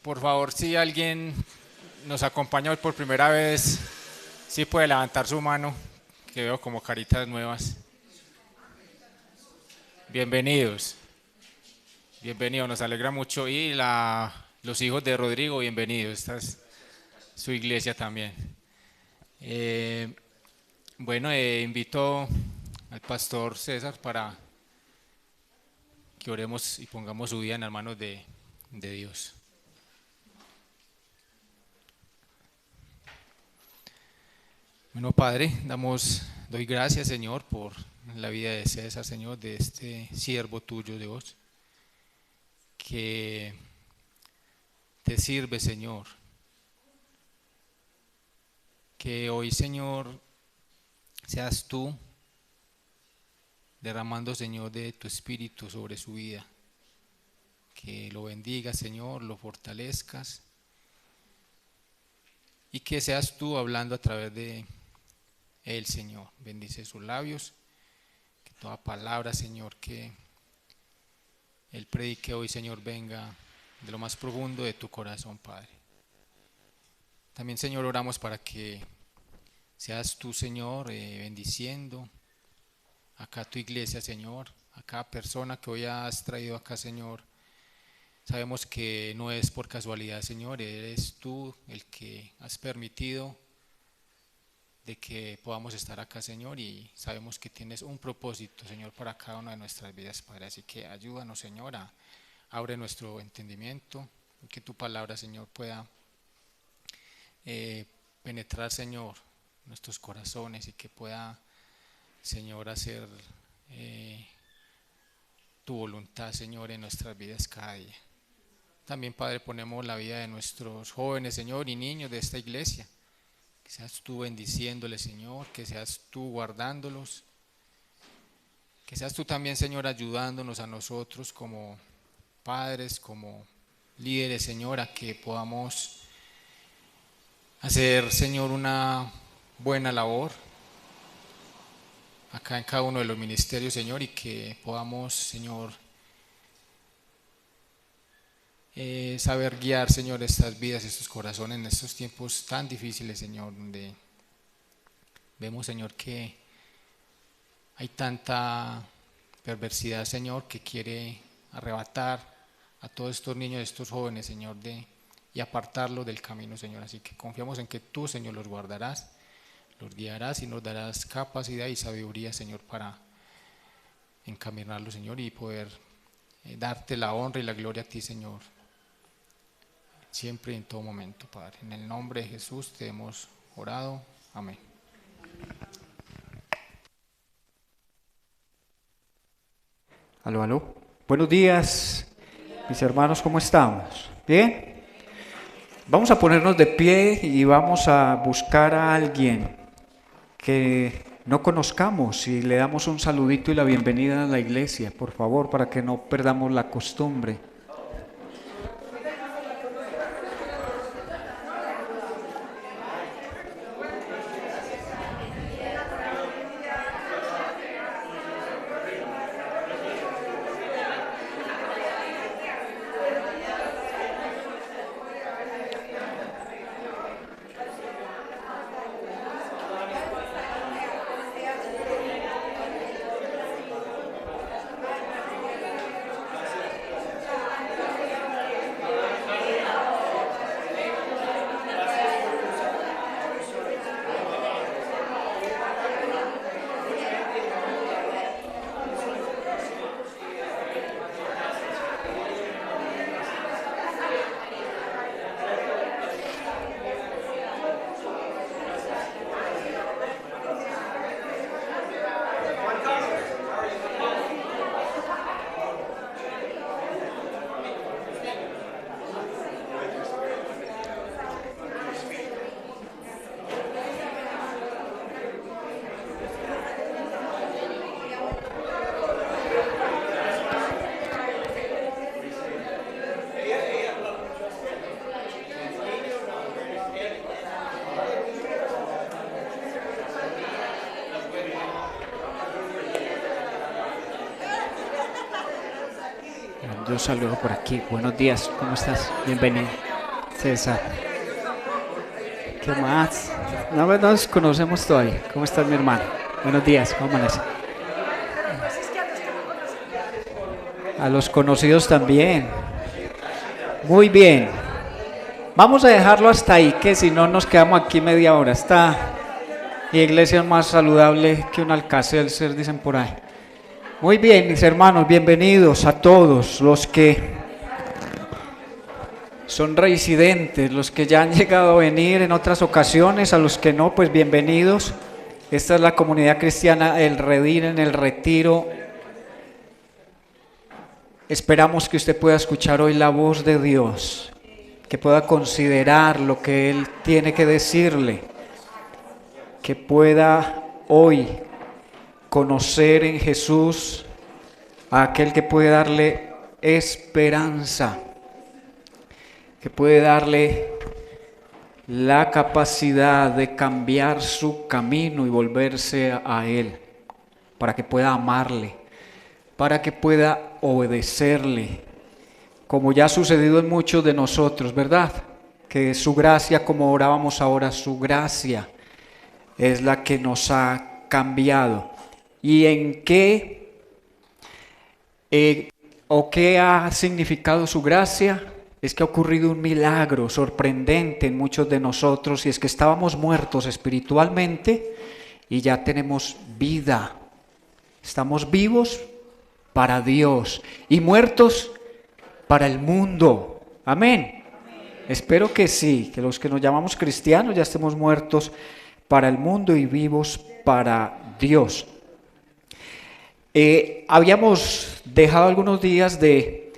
Por favor, si alguien nos acompaña hoy por primera vez, sí puede levantar su mano, que veo como caritas nuevas. Bienvenidos, bienvenidos, nos alegra mucho. Y los hijos de Rodrigo, bienvenidos, esta es su iglesia también. Invito al pastor César para que oremos y pongamos su vida en las manos de Dios. Bueno, Padre, doy gracias, Señor, por la vida de César, Señor, de este siervo tuyo, Dios, que te sirve, Señor. Que hoy, Señor, seas tú derramando, Señor, de tu espíritu sobre su vida. Que lo bendigas, Señor, lo fortalezcas y que seas tú hablando a través de él, Señor. Bendice sus labios, que toda palabra, Señor, que él predique hoy, Señor, venga de lo más profundo de tu corazón, Padre. También, Señor, oramos para que seas tú, Señor, bendiciendo acá tu iglesia, Señor, a cada persona que hoy has traído acá, Señor. Sabemos que no es por casualidad, Señor, eres tú el que has permitido de que podamos estar acá, Señor, y sabemos que tienes un propósito, Señor, para cada una de nuestras vidas, Padre. Así que ayúdanos, Señor, abre nuestro entendimiento, que tu palabra, Señor, pueda penetrar, Señor, nuestros corazones y que pueda, Señor, hacer tu voluntad, Señor, en nuestras vidas cada día. También, Padre, ponemos la vida de nuestros jóvenes, Señor, y niños de esta iglesia. Que seas tú bendiciéndoles, Señor, que seas tú guardándolos, que seas tú también, Señor, ayudándonos a nosotros como padres, como líderes, Señor, a que podamos hacer, Señor, una buena labor acá en cada uno de los ministerios, Señor, y que podamos, Señor, saber guiar, Señor, estas vidas, estos corazones en estos tiempos tan difíciles, Señor, donde vemos, Señor, que hay tanta perversidad, Señor, que quiere arrebatar a todos estos niños, estos jóvenes, Señor, y apartarlos del camino, Señor. Así que confiamos en que tú, Señor, los guardarás, los guiarás y nos darás capacidad y sabiduría, Señor, para encaminarlos, Señor, y poder darte la honra y la gloria a ti, Señor, siempre y en todo momento, Padre. En el nombre de Jesús te hemos orado. Amén. Aló, aló. Buenos días, mis hermanos, ¿cómo estamos? ¿Bien? Vamos a ponernos de pie y vamos a buscar a alguien que no conozcamos y le damos un saludito y la bienvenida a la iglesia, por favor, para que no perdamos la costumbre. Yo saludo por aquí. Buenos días, ¿cómo estás? Bienvenido. César. ¿Qué más? No nos conocemos todavía. ¿Cómo estás, mi hermano? Buenos días, ¿cómo amanece? A los conocidos también. Muy bien. Vamos a dejarlo hasta ahí, que si no nos quedamos aquí media hora. Esta iglesia es más saludable que un Alcacelser, dicen por ahí. Muy bien, mis hermanos, bienvenidos a todos los que son reincidentes, los que ya han llegado a venir en otras ocasiones, a los que no, pues bienvenidos. Esta es la comunidad cristiana El Redil en el Retiro. Esperamos que usted pueda escuchar hoy la voz de Dios, que pueda considerar lo que Él tiene que decirle, que pueda hoy conocer en Jesús a aquel que puede darle esperanza, que puede darle la capacidad de cambiar su camino y volverse a Él, para que pueda amarle, para que pueda obedecerle, como ya ha sucedido en muchos de nosotros, ¿verdad? Que su gracia, como orábamos ahora, su gracia es la que nos ha cambiado. ¿Y en qué o qué ha significado su gracia? Es que ha ocurrido un milagro sorprendente en muchos de nosotros, y es que estábamos muertos espiritualmente y ya tenemos vida. Estamos vivos para Dios y muertos para el mundo. Amén. Espero que sí, que los que nos llamamos cristianos ya estemos muertos para el mundo y vivos para Dios. Habíamos dejado algunos días de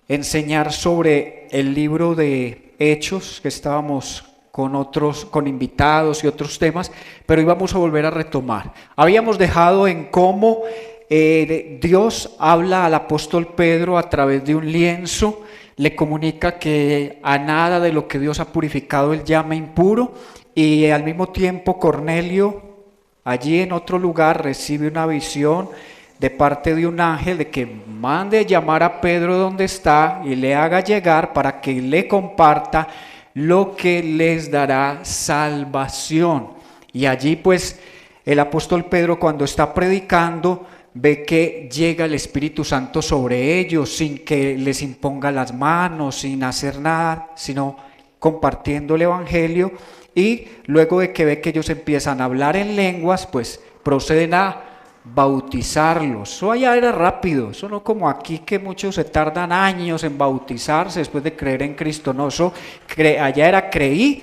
enseñar sobre el libro de Hechos, que estábamos con invitados y otros temas, pero íbamos a volver a retomar. Habíamos dejado en cómo Dios habla al apóstol Pedro a través de un lienzo, le comunica que a nada de lo que Dios ha purificado él llama impuro, y al mismo tiempo Cornelio, allí en otro lugar, recibe una visión de parte de un ángel de que mande llamar a Pedro donde está y le haga llegar para que le comparta lo que les dará salvación. Y allí pues el apóstol Pedro, cuando está predicando, ve que llega el Espíritu Santo sobre ellos sin que les imponga las manos, sin hacer nada, sino compartiendo el evangelio. Y luego de que ve que ellos empiezan a hablar en lenguas, pues proceden a bautizarlos. Eso allá era rápido, eso no como aquí que muchos se tardan años en bautizarse después de creer en Cristo. No, eso allá era creí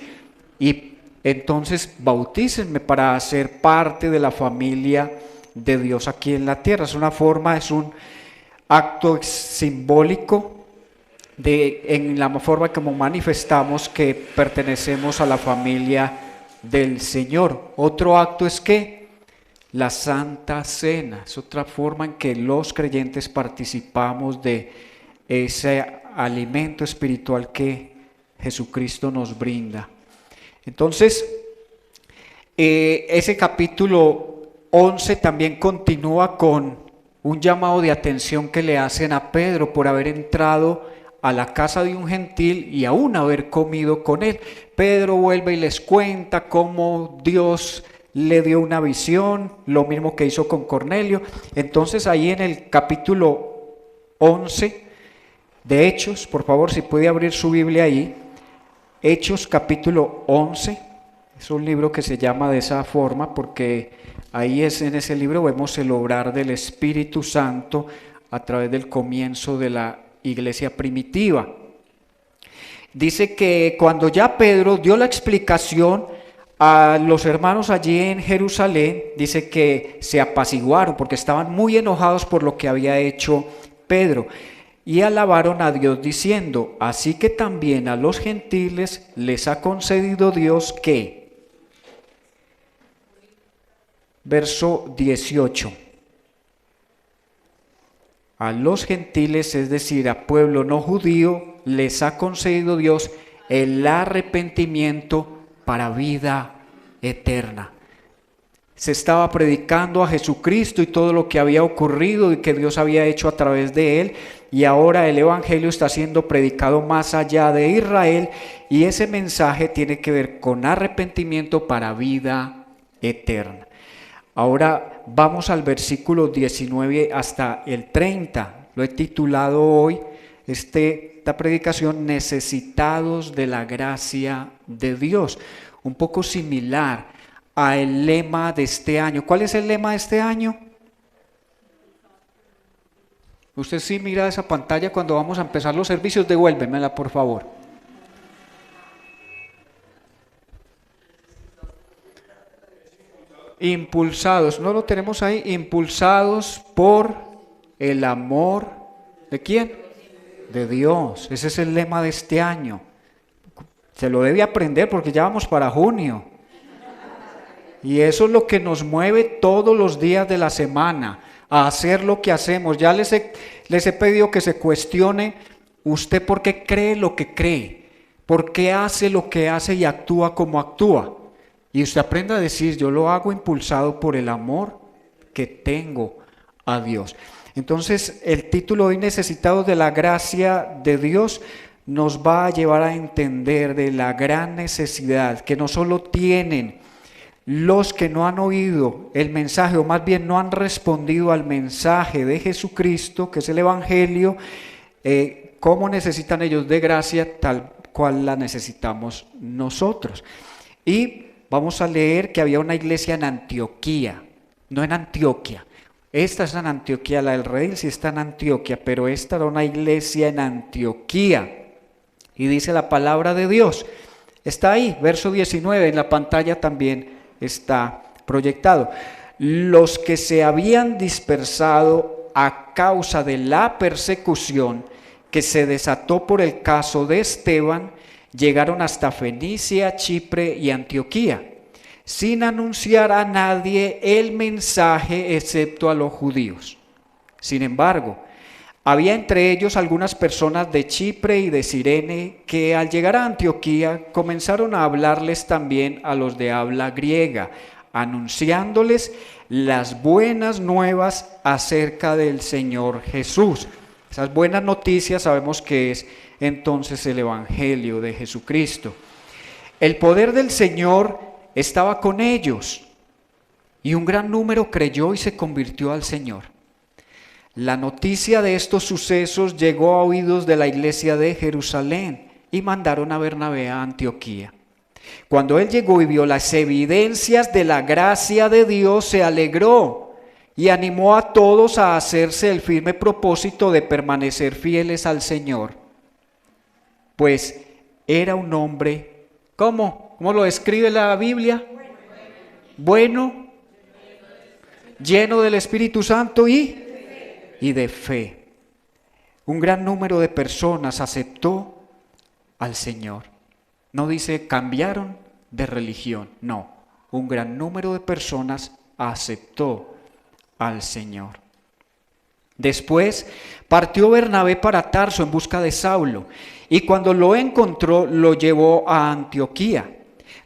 y entonces bautícenme para ser parte de la familia de Dios aquí en la tierra. Es una forma, es un acto simbólico en la forma como manifestamos que pertenecemos a la familia del Señor. Otro acto es que la Santa Cena es otra forma en que los creyentes participamos de ese alimento espiritual que Jesucristo nos brinda. Entonces, ese capítulo 11 también continúa con un llamado de atención que le hacen a Pedro por haber entrado a la casa de un gentil y aún haber comido con él. Pedro vuelve y les cuenta cómo Dios le dio una visión, lo mismo que hizo con Cornelio. Entonces ahí en el capítulo 11 de Hechos, por favor, si puede abrir su Biblia ahí, Hechos capítulo 11, es un libro que se llama de esa forma porque ahí en ese libro vemos el obrar del Espíritu Santo a través del comienzo de la iglesia primitiva. Dice que cuando ya Pedro dio la explicación a los hermanos allí en Jerusalén, dice que se apaciguaron porque estaban muy enojados por lo que había hecho Pedro y alabaron a Dios diciendo: así que también a los gentiles les ha concedido Dios que. Verso 18. A los gentiles, es decir, a pueblo no judío, les ha concedido Dios el arrepentimiento para vida eterna. se estaba predicando a Jesucristo y todo lo que había ocurrido y que Dios había hecho a través de él, y ahora el evangelio está siendo predicado más allá de Israel, y ese mensaje tiene que ver con arrepentimiento para vida eterna. Ahora vamos al versículo 19 hasta el 30. Lo he titulado hoy esta predicación, Necesitados de la gracia de Dios, un poco similar al lema de este año. ¿Cuál es el lema de este año? Usted sí mira esa pantalla cuando vamos a empezar los servicios, devuélvemela por favor. Impulsados, no lo tenemos ahí, impulsados por el amor, ¿de quién? De Dios. Ese es el lema de este año. Se lo debe aprender porque ya vamos para junio. Y eso es lo que nos mueve todos los días de la semana, a hacer lo que hacemos. Ya les he pedido que se cuestione usted por qué cree lo que cree, por qué hace lo que hace y actúa como actúa. Y usted aprenda a decir, yo lo hago impulsado por el amor que tengo a Dios. Entonces, el título hoy, Necesitados de la gracia de Dios, nos va a llevar a entender de la gran necesidad que no solo tienen los que no han oído el mensaje, o más bien no han respondido al mensaje de Jesucristo, que es el evangelio, cómo necesitan ellos de gracia tal cual la necesitamos nosotros. Y vamos a leer que había una iglesia en Antioquía, no en Antioquia. Esta es en Antioquía, la del Redil sí está en Antioquia, pero esta era una iglesia en Antioquía. Y dice la palabra de Dios, está ahí, verso 19, en la pantalla también está proyectado. Los que se habían dispersado a causa de la persecución que se desató por el caso de Esteban, llegaron hasta Fenicia, Chipre y Antioquía, sin anunciar a nadie el mensaje excepto a los judíos. Sin embargo, había entre ellos algunas personas de Chipre y de Cirene que al llegar a Antioquía comenzaron a hablarles también a los de habla griega, anunciándoles las buenas nuevas acerca del Señor Jesús. Esas buenas noticias sabemos que es entonces el Evangelio de Jesucristo. El poder del Señor estaba con ellos y un gran número creyó y se convirtió al Señor. La noticia de estos sucesos llegó a oídos de la iglesia de Jerusalén y mandaron a Bernabé a Antioquía. Cuando él llegó y vio las evidencias de la gracia de Dios, se alegró y animó a todos a hacerse el firme propósito de permanecer fieles al Señor. Pues era un hombre, ¿cómo? ¿Cómo lo describe la Biblia? Bueno, lleno del Espíritu Santo y de fe. Un gran número de personas aceptó al Señor. No dice cambiaron de religión, no. Un gran número de personas aceptó al Señor. Después partió Bernabé para Tarso en busca de Saulo, y cuando lo encontró lo llevó a Antioquía.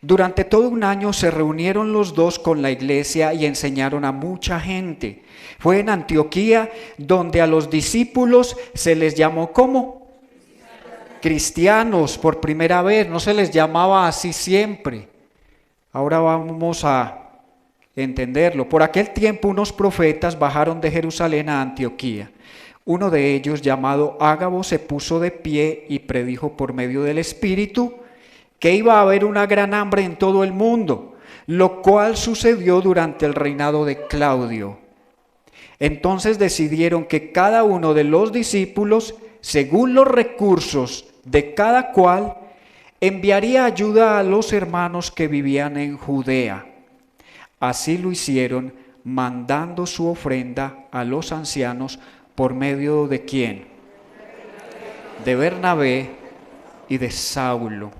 Durante todo un año se reunieron los dos con la iglesia y enseñaron a mucha gente. Fue en Antioquía donde a los discípulos se les llamó ¿cómo? Cristianos por primera vez, no se les llamaba así siempre. Ahora vamos a entenderlo. Por aquel tiempo unos profetas bajaron de Jerusalén a Antioquía. Uno de ellos, llamado Ágabo, se puso de pie y predijo por medio del Espíritu que iba a haber una gran hambre en todo el mundo, lo cual sucedió durante el reinado de Claudio. Entonces decidieron que cada uno de los discípulos, según los recursos de cada cual, enviaría ayuda a los hermanos que vivían en Judea. Así lo hicieron, mandando su ofrenda a los ancianos por medio de ¿quién? De Bernabé y de Saulo.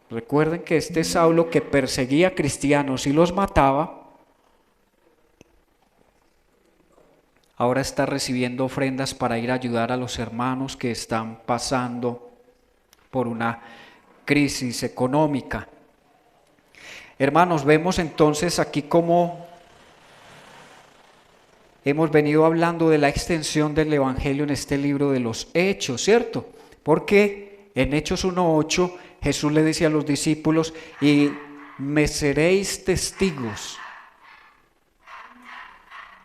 Recuerden que este Saulo que perseguía a cristianos y los mataba, ahora está recibiendo ofrendas para ir a ayudar a los hermanos que están pasando por una crisis económica. Hermanos, vemos entonces aquí cómo hemos venido hablando de la extensión del Evangelio en este libro de los Hechos, ¿cierto? Porque en Hechos 1:8 Jesús le dice a los discípulos: y me seréis testigos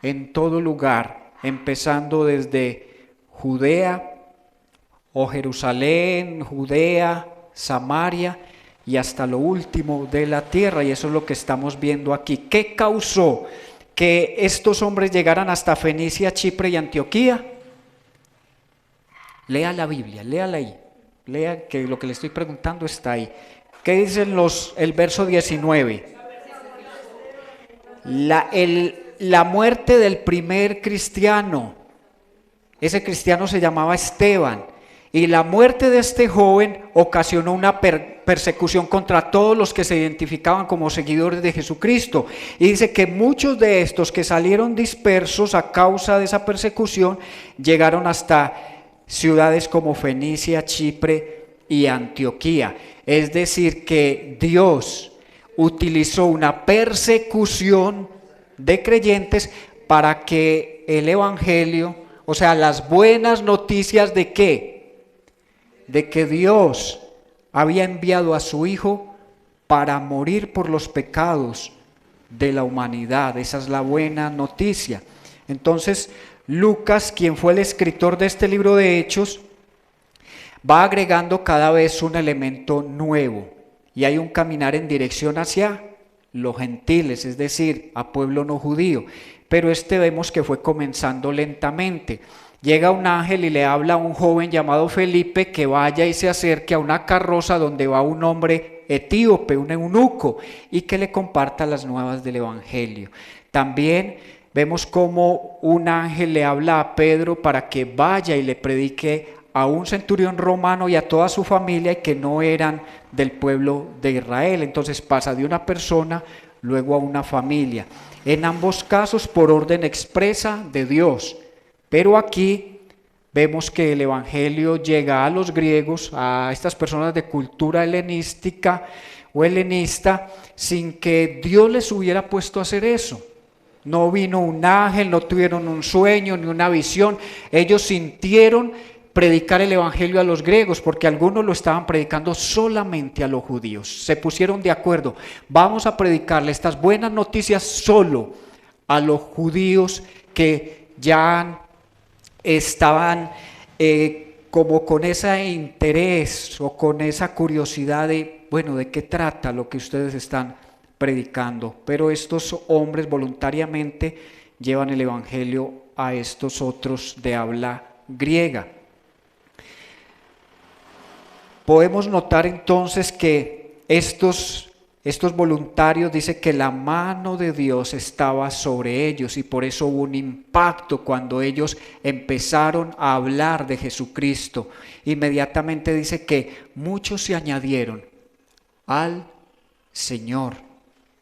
en todo lugar, empezando desde Judea o Jerusalén, Judea, Samaria y hasta lo último de la tierra. Y eso es lo que estamos viendo aquí. ¿Qué causó que estos hombres llegaran hasta Fenicia, Chipre y Antioquía? Lea la Biblia, léala ahí. Lea que lo que le estoy preguntando está ahí. ¿Qué dice el verso 19? La muerte del primer cristiano. Ese cristiano se llamaba Esteban. Y la muerte de este joven ocasionó una persecución contra todos los que se identificaban como seguidores de Jesucristo. Y dice que muchos de estos que salieron dispersos a causa de esa persecución llegaron hasta ciudades como Fenicia, Chipre y Antioquía. Es decir, que Dios utilizó una persecución de creyentes para que el Evangelio, o sea, las buenas noticias de ¿qué? De que Dios había enviado a su Hijo para morir por los pecados de la humanidad. Esa es la buena noticia. Entonces, Lucas, quien fue el escritor de este libro de Hechos, va agregando cada vez un elemento nuevo, y hay un caminar en dirección hacia los gentiles, es decir, a pueblo no judío. Pero vemos que fue comenzando lentamente. Llega un ángel y le habla a un joven llamado Felipe que vaya y se acerque a una carroza donde va un hombre etíope, un eunuco, y que le comparta las nuevas del Evangelio. También vemos cómo un ángel le habla a Pedro para que vaya y le predique a un centurión romano y a toda su familia, y que no eran del pueblo de Israel. Entonces pasa de una persona luego a una familia. En ambos casos por orden expresa de Dios. Pero aquí vemos que el Evangelio llega a los griegos, a estas personas de cultura helenística o helenista, sin que Dios les hubiera puesto a hacer eso. No vino un ángel, no tuvieron un sueño ni una visión. Ellos sintieron predicar el Evangelio a los griegos, porque algunos lo estaban predicando solamente a los judíos. Se pusieron de acuerdo: vamos a predicarle estas buenas noticias solo a los judíos que ya estaban como con ese interés o con esa curiosidad de, bueno, ¿de qué trata lo que ustedes están predicando? Pero estos hombres voluntariamente llevan el Evangelio a estos otros de habla griega. Podemos notar entonces que estos voluntarios, dice que la mano de Dios estaba sobre ellos, y por eso hubo un impacto cuando ellos empezaron a hablar de Jesucristo. Inmediatamente dice que muchos se añadieron al Señor.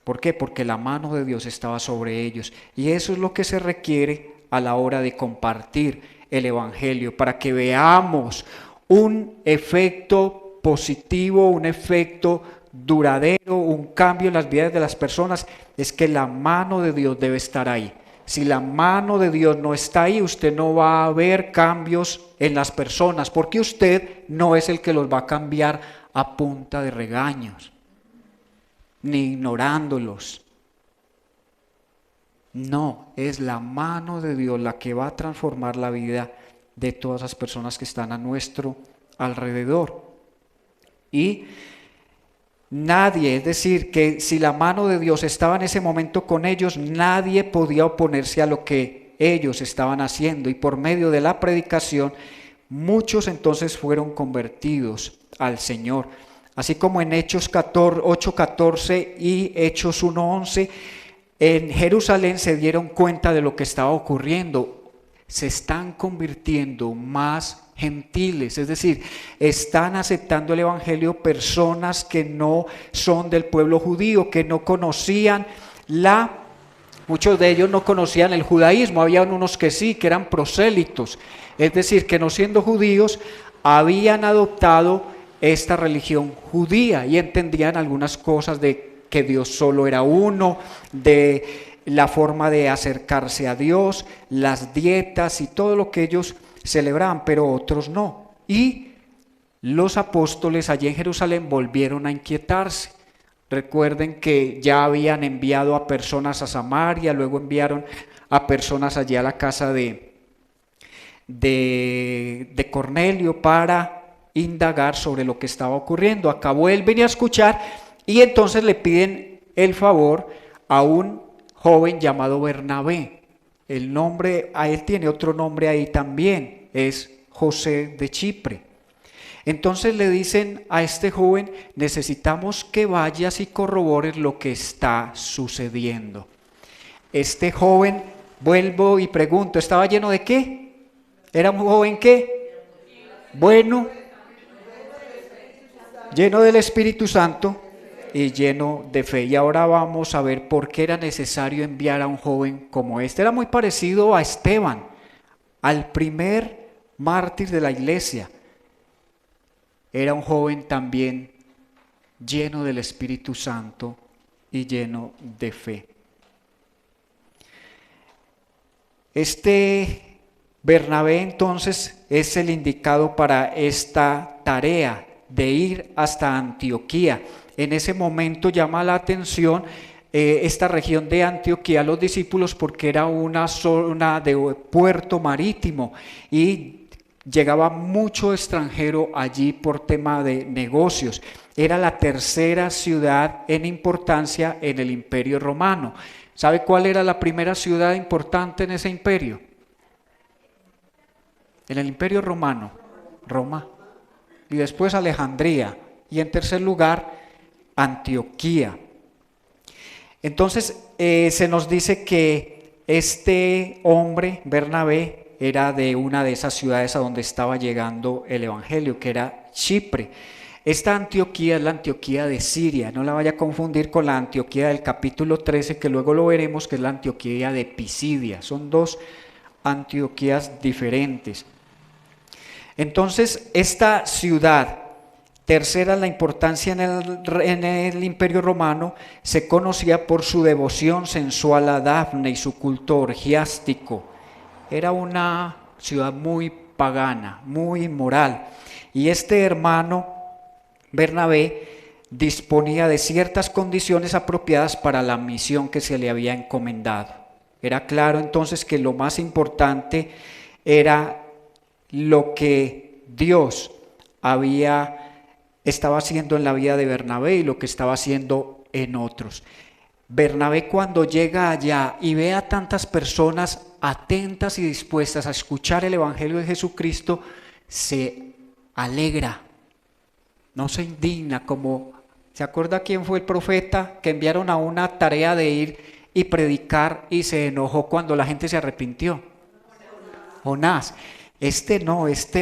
¿Por qué? Porque la mano de Dios estaba sobre ellos, y eso es lo que se requiere a la hora de compartir el Evangelio, para que veamos un efecto positivo, un efecto duradero, un cambio en las vidas de las personas. Es que la mano de Dios debe estar ahí. Si la mano de Dios no está ahí, usted no va a ver cambios en las personas, porque usted no es el que los va a cambiar a punta de regaños, ni ignorándolos. No, es la mano de Dios la que va a transformar la vida de todas las personas que están a nuestro alrededor. Y nadie, es decir, que si la mano de Dios estaba en ese momento con ellos, nadie podía oponerse a lo que ellos estaban haciendo, y por medio de la predicación muchos entonces fueron convertidos al Señor. Así como en Hechos 8:14 y Hechos 1:11, en Jerusalén se dieron cuenta de lo que estaba ocurriendo. Se están convirtiendo más gentiles, es decir, están aceptando el Evangelio personas que no son del pueblo judío, que no conocían muchos de ellos no conocían el judaísmo. Habían unos que sí, que eran prosélitos, es decir, que no siendo judíos habían adoptado esta religión judía y entendían algunas cosas que que Dios solo era uno, de la forma de acercarse a Dios, las dietas y todo lo que ellos celebraban, pero otros no. Y los apóstoles allí en Jerusalén volvieron a inquietarse. Recuerden que ya habían enviado a personas a Samaria, luego enviaron a personas allí a la casa de Cornelio para indagar sobre lo que estaba ocurriendo. Acabó él venía a escuchar y entonces le piden el favor a un joven llamado Bernabé. El nombre, a él tiene otro nombre ahí también, es José de Chipre. Entonces le dicen a este joven: necesitamos que vayas y corrobores lo que está sucediendo. Este joven, vuelvo y pregunto, ¿estaba lleno de qué? ¿Era un joven qué? Bueno, lleno del Espíritu Santo y lleno de fe. Y ahora vamos a ver por qué era necesario enviar a un joven como este. Era muy parecido a Esteban, al primer mártir de la iglesia. Era un joven también lleno del Espíritu Santo y lleno de fe. Este Bernabé entonces es el indicado para esta tarea de ir hasta Antioquía. En ese momento llama la atención esta región de Antioquía a los discípulos porque era una zona de puerto marítimo y llegaba mucho extranjero allí por tema de negocios. Era la tercera ciudad en importancia en el Imperio Romano. ¿Sabe cuál era la primera ciudad importante en ese imperio? En el Imperio Romano, Roma. Y después Alejandría. Y en tercer lugar, Antioquía. Entonces se nos dice que este hombre, Bernabé, era de una de esas ciudades a donde estaba llegando el evangelio, que era Chipre. Esta Antioquía es la Antioquía de Siria, no la vaya a confundir con la Antioquía del capítulo 13, que luego lo veremos, que es la Antioquía de Pisidia. Son dos Antioquías diferentes. Entonces, esta ciudad, tercera en la importancia en el Imperio Romano, se conocía por su devoción sensual a Dafne y su culto orgiástico. Era una ciudad muy pagana, muy inmoral. Y este hermano Bernabé disponía de ciertas condiciones apropiadas para la misión que se le había encomendado. Era claro entonces que lo más importante era lo que Dios estaba haciendo en la vida de Bernabé y lo que estaba haciendo en otros. Bernabé, cuando llega allá y ve a tantas personas atentas y dispuestas a escuchar el evangelio de Jesucristo, se alegra, no se indigna. Como, ¿se acuerda quién fue el profeta que enviaron a una tarea de ir y predicar y se enojó cuando la gente se arrepintió? Jonás. Este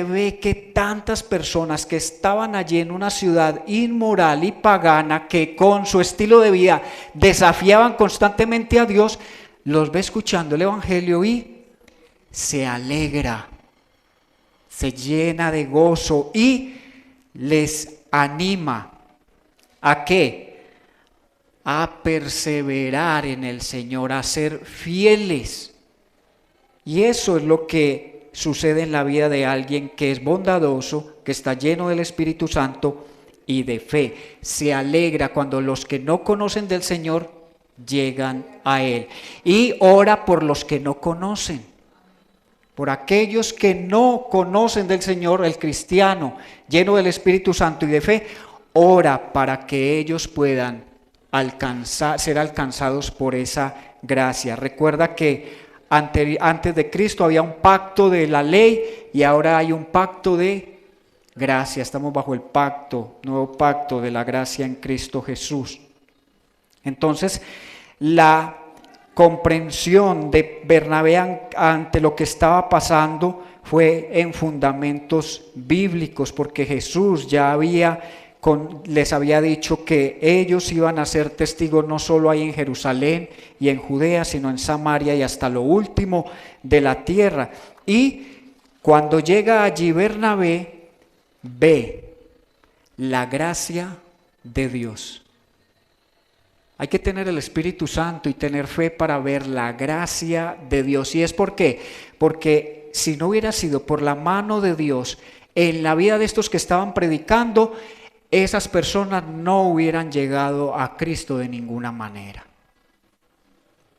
ve que tantas personas que estaban allí en una ciudad inmoral y pagana, que con su estilo de vida desafiaban constantemente a Dios, los ve escuchando el evangelio y se alegra, se llena de gozo y les anima ¿a qué? A perseverar en el Señor, a ser fieles. Y eso es lo que sucede en la vida de alguien que es bondadoso, que está lleno del Espíritu Santo y de fe. Se alegra cuando los que no conocen del Señor llegan a Él. Y ora por los que no conocen. Por aquellos que no conocen del Señor, el cristiano lleno del Espíritu Santo y de fe, ora para que ellos puedan ser alcanzados por esa gracia. Recuerda que antes de Cristo había un pacto de la ley y ahora hay un pacto de gracia. Estamos bajo el nuevo pacto de la gracia en Cristo Jesús. Entonces, la comprensión de Bernabé ante lo que estaba pasando fue en fundamentos bíblicos, porque Jesús ya les había dicho que ellos iban a ser testigos no solo ahí en Jerusalén y en Judea, sino en Samaria y hasta lo último de la tierra. Y cuando llega allí Bernabé, ve la gracia de Dios. Hay que tener el Espíritu Santo y tener fe para ver la gracia de Dios. ¿Y es por qué? Porque si no hubiera sido por la mano de Dios en la vida de estos que estaban predicando, esas personas no hubieran llegado a Cristo de ninguna manera.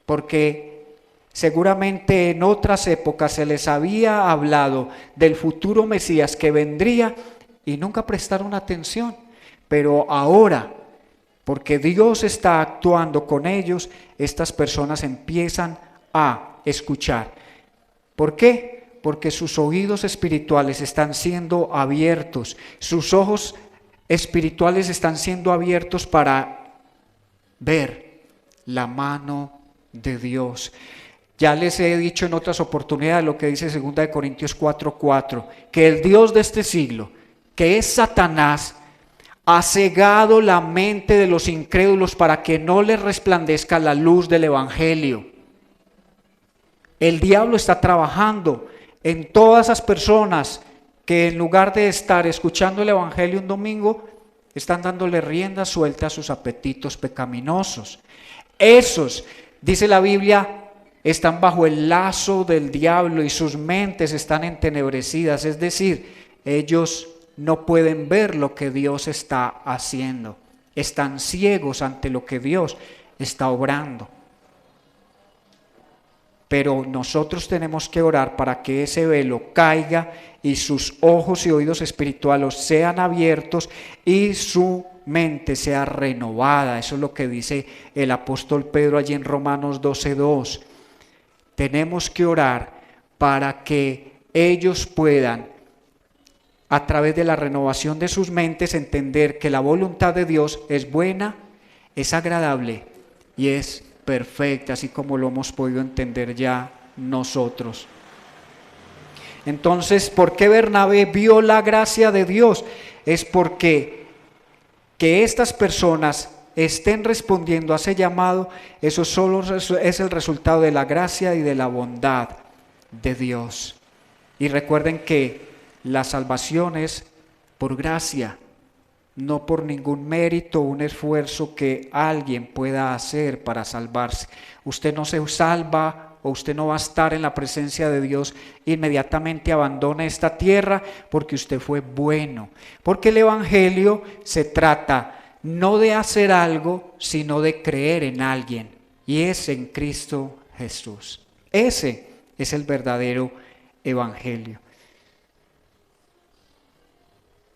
Porque seguramente en otras épocas se les había hablado del futuro Mesías que vendría y nunca prestaron atención. Pero ahora, porque Dios está actuando con ellos, estas personas empiezan a escuchar. ¿Por qué? Porque sus oídos espirituales están siendo abiertos, sus ojos espirituales están siendo abiertos para ver la mano de Dios. Ya les he dicho en otras oportunidades lo que dice 2 Corintios 4:4, que el Dios de este siglo, que es Satanás, ha cegado la mente de los incrédulos para que no les resplandezca la luz del Evangelio. El diablo está trabajando en todas esas personas que en lugar de estar escuchando el Evangelio un domingo, están dándole rienda suelta a sus apetitos pecaminosos. Esos, dice la Biblia, están bajo el lazo del diablo y sus mentes están entenebrecidas, es decir, ellos no pueden ver lo que Dios está haciendo, están ciegos ante lo que Dios está obrando. Pero nosotros tenemos que orar para que ese velo caiga y sus ojos y oídos espirituales sean abiertos y su mente sea renovada. Eso es lo que dice el apóstol Pedro allí en Romanos 12:2. Tenemos que orar para que ellos puedan, a través de la renovación de sus mentes, entender que la voluntad de Dios es buena, es agradable y es perfecta, así como lo hemos podido entender ya nosotros. Entonces, ¿por qué Bernabé vio la gracia de Dios? Es porque que estas personas estén respondiendo a ese llamado, eso solo es el resultado de la gracia y de la bondad de Dios. Y recuerden que la salvación es por gracia, no por ningún mérito o un esfuerzo que alguien pueda hacer para salvarse. Usted no se salva o usted no va a estar en la presencia de Dios, inmediatamente abandona esta tierra porque usted fue bueno. Porque el Evangelio se trata no de hacer algo, sino de creer en alguien, y es en Cristo Jesús. Ese es el verdadero Evangelio.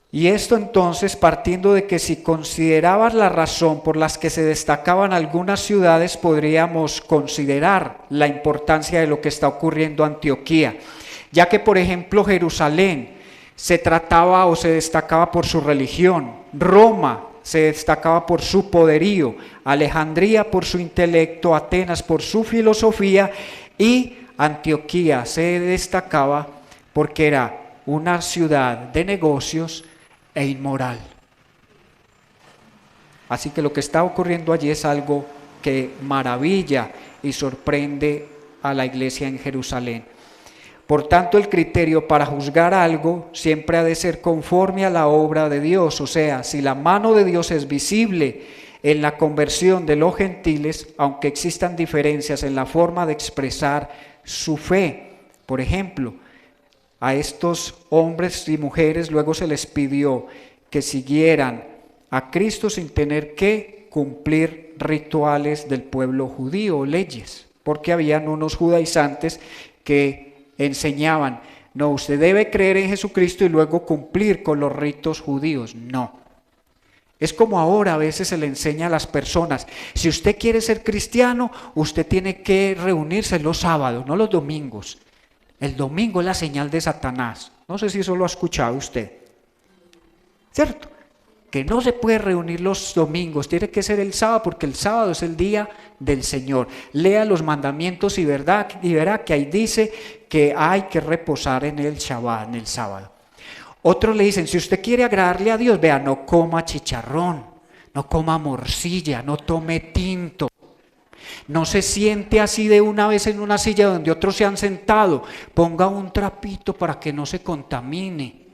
Y esto entonces, partiendo de que si considerabas la razón por las que se destacaban algunas ciudades, podríamos considerar la importancia de lo que está ocurriendo en Antioquía, ya que por ejemplo Jerusalén se trataba o se destacaba por su religión, Roma se destacaba por su poderío, Alejandría por su intelecto, Atenas por su filosofía y Antioquía se destacaba porque era una ciudad de negocios e inmoral. Así que lo que está ocurriendo allí es algo que maravilla y sorprende a la iglesia en Jerusalén. Por tanto, el criterio para juzgar algo siempre ha de ser conforme a la obra de Dios. O sea, si la mano de Dios es visible en la conversión de los gentiles, aunque existan diferencias en la forma de expresar su fe. Por ejemplo, a estos hombres y mujeres luego se les pidió que siguieran a Cristo sin tener que cumplir rituales del pueblo judío, leyes, porque habían unos judaizantes que enseñaban, no, usted debe creer en Jesucristo y luego cumplir con los ritos judíos. No. Es como ahora a veces se le enseña a las personas, si usted quiere ser cristiano, usted tiene que reunirse los sábados, no los domingos. El domingo es la señal de Satanás. No sé si eso lo ha escuchado usted. ¿Cierto? Que no se puede reunir los domingos, tiene que ser el sábado porque el sábado es el día del Señor. Lea los mandamientos y verá que ahí dice que hay que reposar en el Shabbat, en el sábado. Otros le dicen, si usted quiere agradarle a Dios, vea, no coma chicharrón, no coma morcilla, no tome tinto. No se siente así de una vez en una silla donde otros se han sentado. Ponga un trapito para que no se contamine.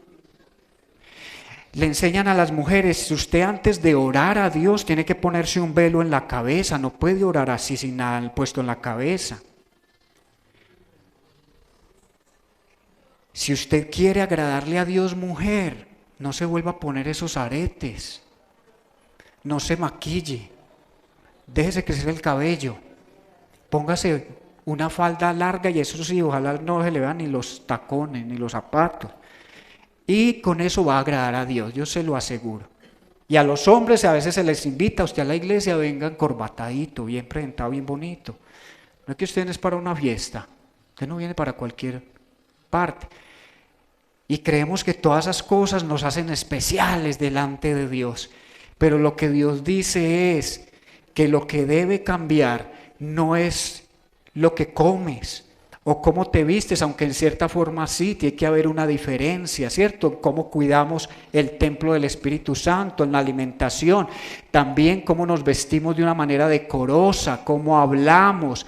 le enseñan a las mujeres, si usted antes de orar a Dios tiene que ponerse un velo en la cabeza, no puede orar así sin nada puesto en la cabeza. Si usted quiere agradarle a Dios, mujer, no se vuelva a poner esos aretes, no se maquille, déjese crecer el cabello, póngase una falda larga y eso sí, ojalá no se le vean ni los tacones ni los zapatos. Y con eso va a agradar a Dios, yo se lo aseguro. Y a los hombres a veces se les invita a usted a la iglesia, vengan corbatadito, bien presentado, bien bonito. No es que usted no es para una fiesta, usted no viene para cualquier parte. Y creemos que todas esas cosas nos hacen especiales delante de Dios. Pero lo que Dios dice es que lo que debe cambiar no es lo que comes o cómo te vistes, aunque en cierta forma sí, tiene que haber una diferencia, ¿cierto? Cómo cuidamos el templo del Espíritu Santo, en la alimentación, también cómo nos vestimos de una manera decorosa, cómo hablamos,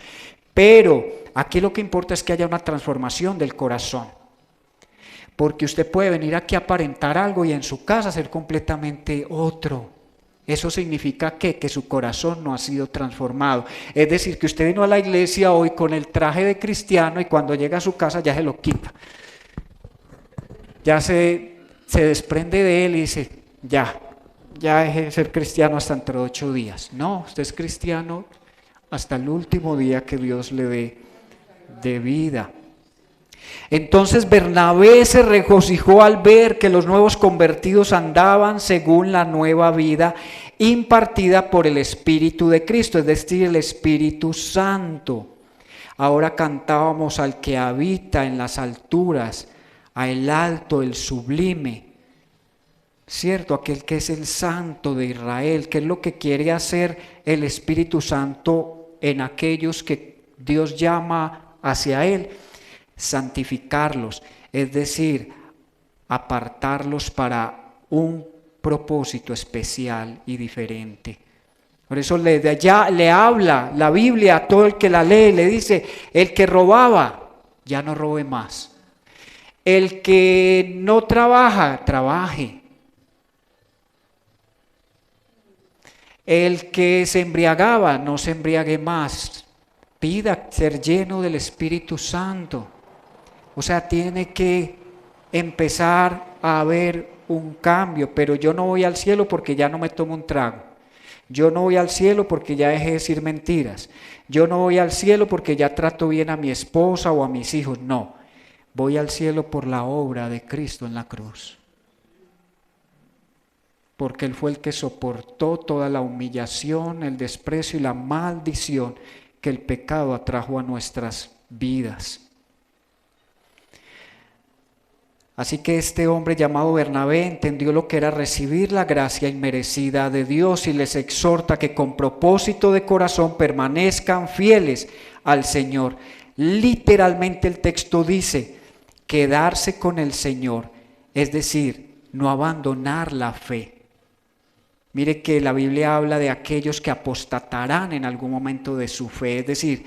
pero aquí lo que importa es que haya una transformación del corazón, porque usted puede venir aquí a aparentar algo y en su casa ser completamente otro. Eso significa que su corazón no ha sido transformado. Es decir, que usted vino a la iglesia hoy con el traje de cristiano y cuando llega a su casa ya se lo quita. Ya se desprende de él y dice, ya deje de ser cristiano hasta dentro de 8 días. No, usted es cristiano hasta el último día que Dios le dé de vida. Entonces Bernabé se regocijó al ver que los nuevos convertidos andaban según la nueva vida impartida por el Espíritu de Cristo, es decir, el Espíritu Santo. Ahora cantábamos al que habita en las alturas, al alto, el sublime, ¿cierto? Aquel que es el Santo de Israel, que es lo que quiere hacer el Espíritu Santo en aquellos que Dios llama hacia Él. Santificarlos, es decir, apartarlos para un propósito especial y diferente. Por eso le habla la Biblia a todo el que la lee, le dice, el que robaba, ya no robe más. El que no trabaja, trabaje. El que se embriagaba, no se embriague más. Pida ser lleno del Espíritu Santo. O sea, tiene que empezar a haber un cambio, pero yo no voy al cielo porque ya no me tomo un trago. Yo no voy al cielo porque ya dejé de decir mentiras. Yo no voy al cielo porque ya trato bien a mi esposa o a mis hijos. No, voy al cielo por la obra de Cristo en la cruz. Porque Él fue el que soportó toda la humillación, el desprecio y la maldición que el pecado atrajo a nuestras vidas. Así que este hombre llamado Bernabé entendió lo que era recibir la gracia inmerecida de Dios y les exhorta que con propósito de corazón permanezcan fieles al Señor. Literalmente el texto dice, quedarse con el Señor, es decir, no abandonar la fe. Mire que la Biblia habla de aquellos que apostatarán en algún momento de su fe, es decir,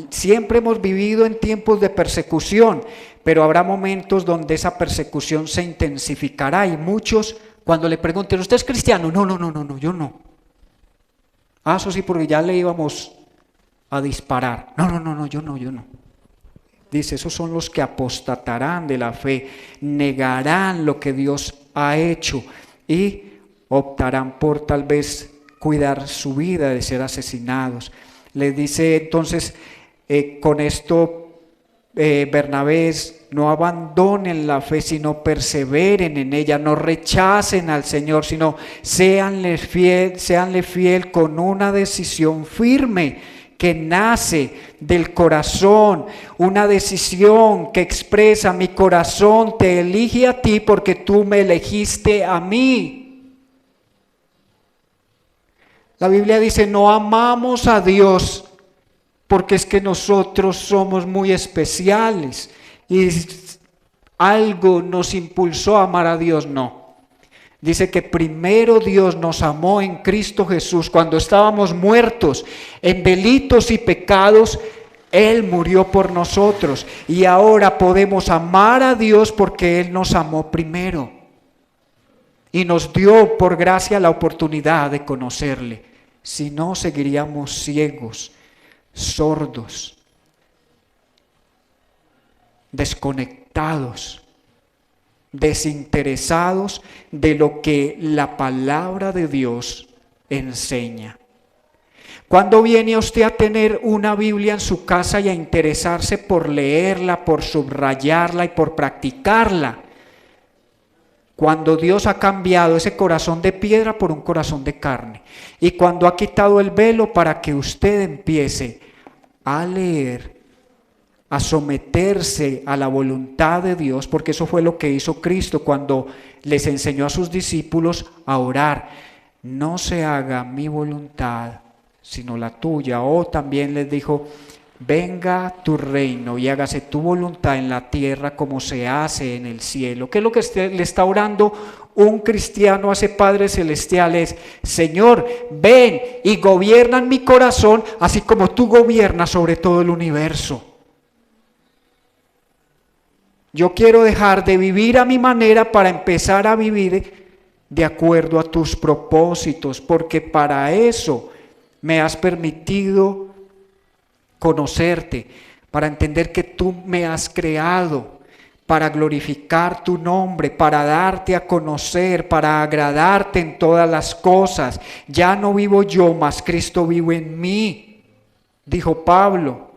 siempre hemos vivido en tiempos de persecución, pero habrá momentos donde esa persecución se intensificará y muchos cuando le pregunten, ¿usted es cristiano? No, yo no. Ah, eso sí, porque ya le íbamos a disparar. No, yo no. Dice, esos son los que apostatarán de la fe, negarán lo que Dios ha hecho y optarán por tal vez cuidar su vida de ser asesinados. Les dice entonces, con esto Bernabé, no abandonen la fe, sino perseveren en ella, no rechacen al Señor, sino séanle fiel con una decisión firme que nace del corazón, una decisión que expresa mi corazón te elige a ti porque tú me elegiste a mí. La Biblia dice, no amamos a Dios porque es que nosotros somos muy especiales y algo nos impulsó a amar a Dios. No. Dice que primero Dios nos amó en Cristo Jesús. Cuando estábamos muertos en delitos y pecados, Él murió por nosotros. Y ahora podemos amar a Dios porque Él nos amó primero. y nos dio por gracia la oportunidad de conocerle. Si no, seguiríamos ciegos, sordos, desconectados, desinteresados de lo que la palabra de Dios enseña. ¿Cuándo viene usted a tener una Biblia en su casa y a interesarse por leerla, por subrayarla y por practicarla? Cuando Dios ha cambiado ese corazón de piedra por un corazón de carne. Y cuando ha quitado el velo para que usted empiece a leer, a someterse a la voluntad de Dios, porque eso fue lo que hizo Cristo cuando les enseñó a sus discípulos a orar. No se haga mi voluntad, sino la tuya. O también les dijo, venga tu reino y hágase tu voluntad en la tierra como se hace en el cielo. ¿Qué es lo que le está orando un cristiano a ese Padre Celestial? Es, Señor, ven y gobierna en mi corazón, así como tú gobiernas sobre todo el universo. Yo quiero dejar de vivir a mi manera para empezar a vivir de acuerdo a tus propósitos, porque para eso me has permitido conocerte, para entender que tú me has creado, para glorificar tu nombre, para darte a conocer, para agradarte en todas las cosas. Ya no vivo yo, mas Cristo vive en mí, dijo Pablo.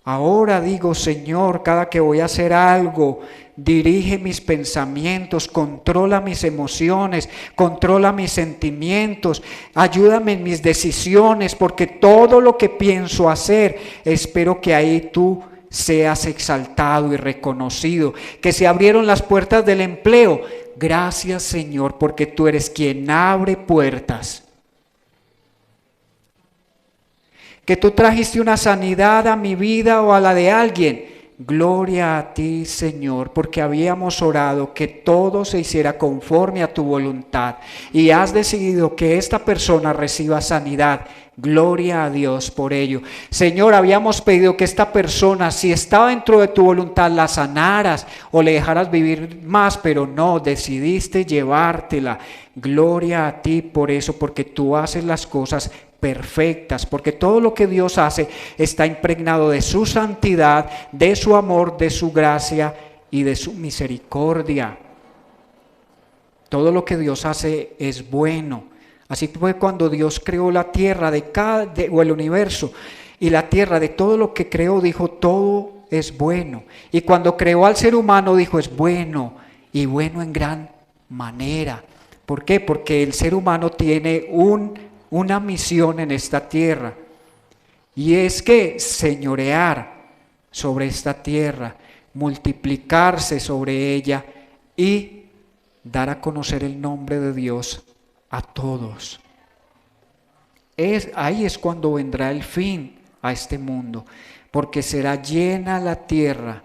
Ahora digo, Señor, cada que voy a hacer algo, dirige mis pensamientos, controla mis emociones, controla mis sentimientos, ayúdame en mis decisiones, porque todo lo que pienso hacer, espero que ahí tú seas exaltado y reconocido. Que se abrieron las puertas del empleo. Gracias, Señor, porque tú eres quien abre puertas. Que tú trajiste una sanidad a mi vida o a la de alguien. Gloria a ti, Señor, porque habíamos orado que todo se hiciera conforme a tu voluntad y has decidido que esta persona reciba sanidad. Gloria a Dios por ello. Señor, habíamos pedido que esta persona, si estaba dentro de tu voluntad, la sanaras o le dejaras vivir más, pero no, decidiste llevártela. Gloria a ti por eso, porque tú haces las cosas perfectas, porque todo lo que Dios hace está impregnado de su santidad, de su amor, de su gracia y de su misericordia. Todo lo que Dios hace es bueno. Así fue cuando Dios creó la tierra o el universo y la tierra, de todo lo que creó, dijo todo es bueno. Y cuando creó al ser humano dijo es bueno y bueno en gran manera. ¿Por qué? Porque el ser humano tiene una misión en esta tierra, y es que señorear sobre esta tierra, multiplicarse sobre ella y dar a conocer el nombre de Dios a todos. Ahí es cuando vendrá el fin a este mundo, porque será llena la tierra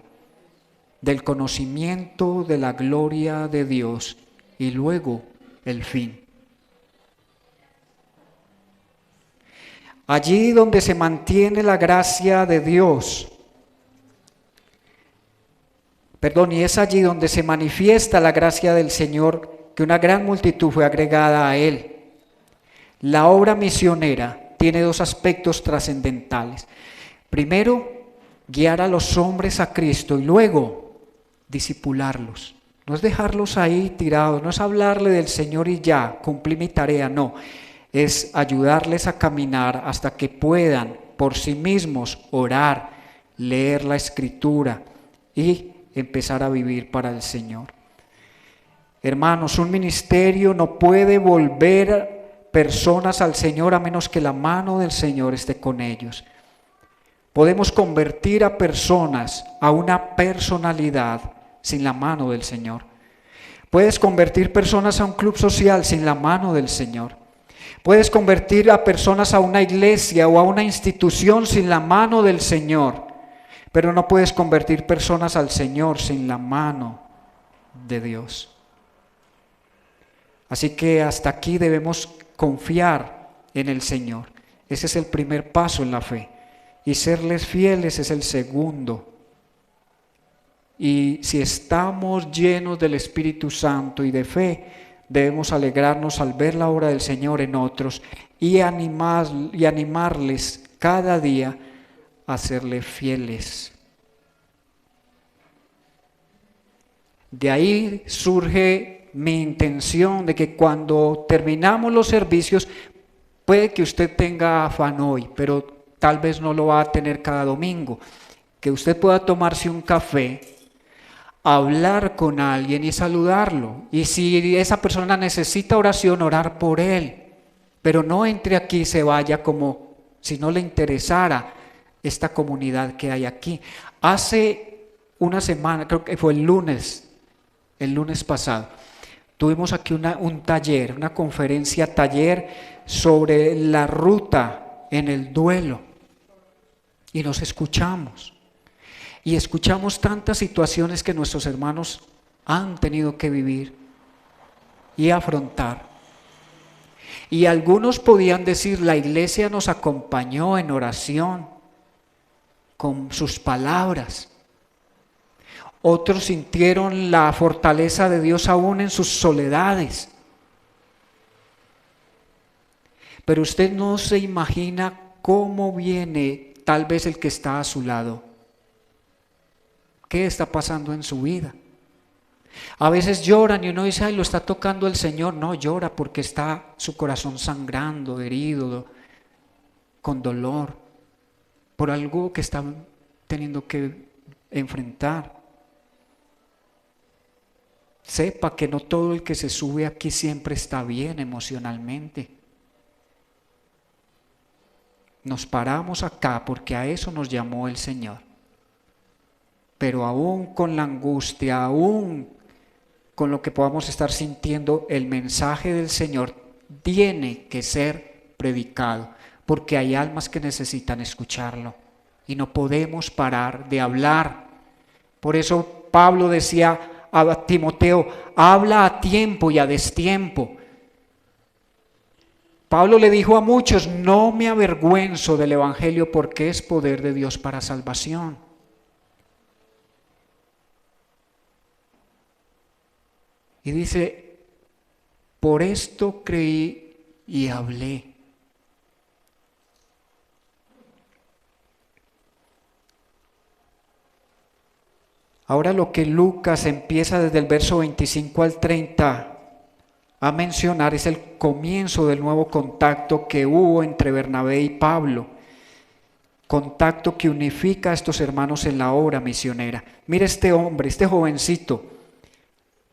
del conocimiento de la gloria de Dios y luego el fin. Allí donde se mantiene la gracia de Dios, y es allí donde se manifiesta la gracia del Señor, que una gran multitud fue agregada a Él. La obra misionera tiene dos aspectos trascendentales. Primero, guiar a los hombres a Cristo y luego discipularlos. No es dejarlos ahí tirados, no es hablarle del Señor y ya, cumplí mi tarea, no. Es ayudarles a caminar hasta que puedan por sí mismos orar, leer la Escritura y empezar a vivir para el Señor. Hermanos, un ministerio no puede volver personas al Señor a menos que la mano del Señor esté con ellos. Podemos convertir a personas a una personalidad sin la mano del Señor. Puedes convertir personas a un club social sin la mano del Señor. Puedes convertir a personas a una iglesia o a una institución sin la mano del Señor, pero no puedes convertir personas al Señor sin la mano de Dios. Así que hasta aquí debemos confiar en el Señor. Ese es el primer paso en la fe. Y serles fieles es el segundo. Y si estamos llenos del Espíritu Santo y de fe, debemos alegrarnos al ver la obra del Señor en otros y animarles cada día a serle fieles. De ahí surge mi intención de que cuando terminamos los servicios, puede que usted tenga afán hoy, pero tal vez no lo va a tener cada domingo, que usted pueda tomarse un café, hablar con alguien y saludarlo. Y si esa persona necesita oración, orar por él. Pero no entre aquí y se vaya como si no le interesara esta comunidad que hay aquí. Hace una semana, creo que fue el lunes pasado, tuvimos aquí un taller, una conferencia taller sobre la ruta en el duelo. Y nos escuchamos. Y escuchamos tantas situaciones que nuestros hermanos han tenido que vivir y afrontar. Y algunos podían decir, la iglesia nos acompañó en oración con sus palabras. Otros sintieron la fortaleza de Dios aún en sus soledades. Pero usted no se imagina cómo viene tal vez el que está a su lado. ¿Qué está pasando en su vida? A veces lloran y uno dice, ay, lo está tocando el Señor. No, llora porque está su corazón sangrando, herido, con dolor, por algo que está teniendo que enfrentar. Sepa que no todo el que se sube aquí siempre está bien emocionalmente. Nos paramos acá porque a eso nos llamó el Señor. Pero aún con la angustia, aún con lo que podamos estar sintiendo, el mensaje del Señor tiene que ser predicado, porque hay almas que necesitan escucharlo y no podemos parar de hablar. Por eso Pablo decía a Timoteo, habla a tiempo y a destiempo. Pablo le dijo a muchos, no me avergüenzo del Evangelio porque es poder de Dios para salvación. Y dice, por esto creí y hablé. Ahora lo que Lucas empieza desde el verso 25 al 30 a mencionar es el comienzo del nuevo contacto que hubo entre Bernabé y Pablo. Contacto que unifica a estos hermanos en la obra misionera. Mira este hombre, este jovencito,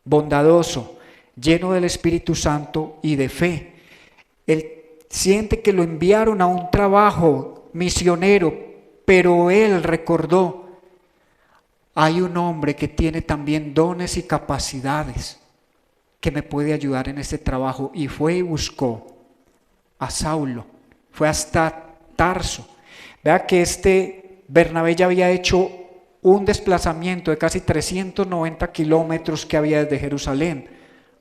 bondadoso, lleno del Espíritu Santo y de fe. Él siente que lo enviaron a un trabajo misionero, pero él recordó, hay un hombre que tiene también dones y capacidades que me puede ayudar en este trabajo, y fue y buscó a Saulo, fue hasta Tarso. Vea que este Bernabé ya había hecho un desplazamiento de casi 390 kilómetros que había desde Jerusalén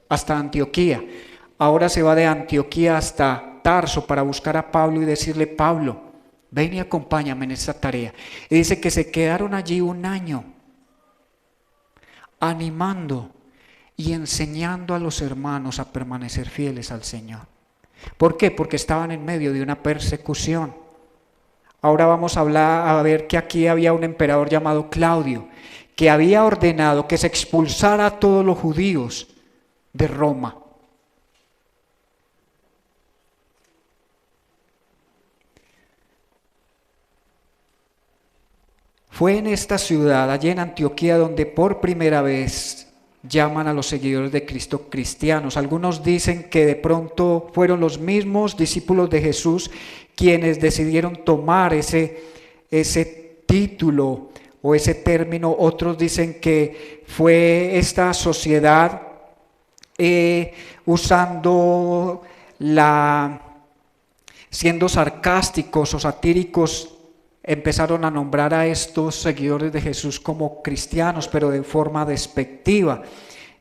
hasta Antioquía. Ahora se va de Antioquía hasta Tarso para buscar a Pablo y decirle, Pablo, ven y acompáñame en esta tarea. Y dice que se quedaron allí un año animando y enseñando a los hermanos a permanecer fieles al Señor. ¿Por qué? Porque estaban en medio de una persecución. Ahora vamos a ver que aquí había un emperador llamado Claudio, que había ordenado que se expulsara a todos los judíos de Roma. Fue en esta ciudad, allí en Antioquía, donde por primera vez llaman a los seguidores de Cristo cristianos. Algunos dicen que de pronto fueron los mismos discípulos de Jesús quienes decidieron tomar ese título o ese término. Otros dicen que fue esta sociedad siendo sarcásticos o satíricos, empezaron a nombrar a estos seguidores de Jesús como cristianos, pero de forma despectiva.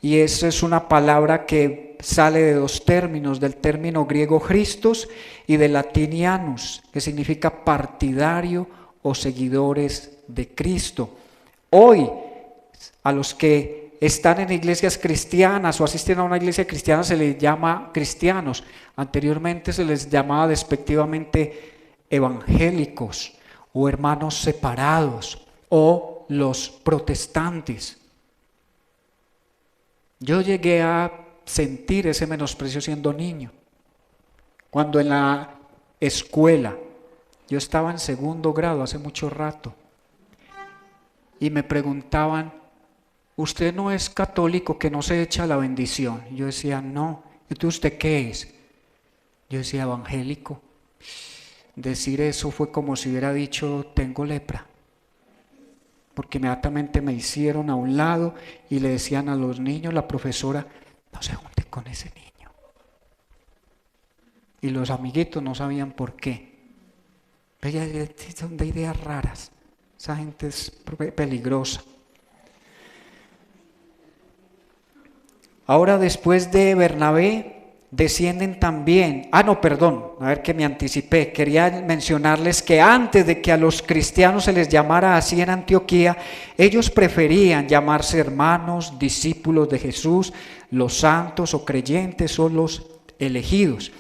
Y esa es una palabra que sale de dos términos, del término griego Christos y del latín Janus, que significa partidario o seguidores de Cristo. Hoy A los que están en iglesias cristianas o asisten a una iglesia cristiana se les llama cristianos. Anteriormente se les llamaba despectivamente evangélicos o hermanos separados o los protestantes. Yo llegué a sentir ese menosprecio siendo niño. Cuando en la escuela, yo estaba en segundo grado hace mucho rato, y me preguntaban, ¿usted no es católico que no se echa la bendición? Yo decía, no. Entonces, ¿usted qué es? Yo decía, evangélico. Decir eso fue como si hubiera dicho, tengo lepra. Porque inmediatamente me hicieron a un lado y le decían a los niños, la profesora, no se junte con ese niño. Y los amiguitos no sabían por qué. Son de ideas raras. Esa gente es peligrosa. Ahora, después de Bernabé, descienden también, a ver que me anticipé, quería mencionarles que antes de que a los cristianos se les llamara así en Antioquía, ellos preferían llamarse hermanos, discípulos de Jesús, los santos o creyentes o los elegidos.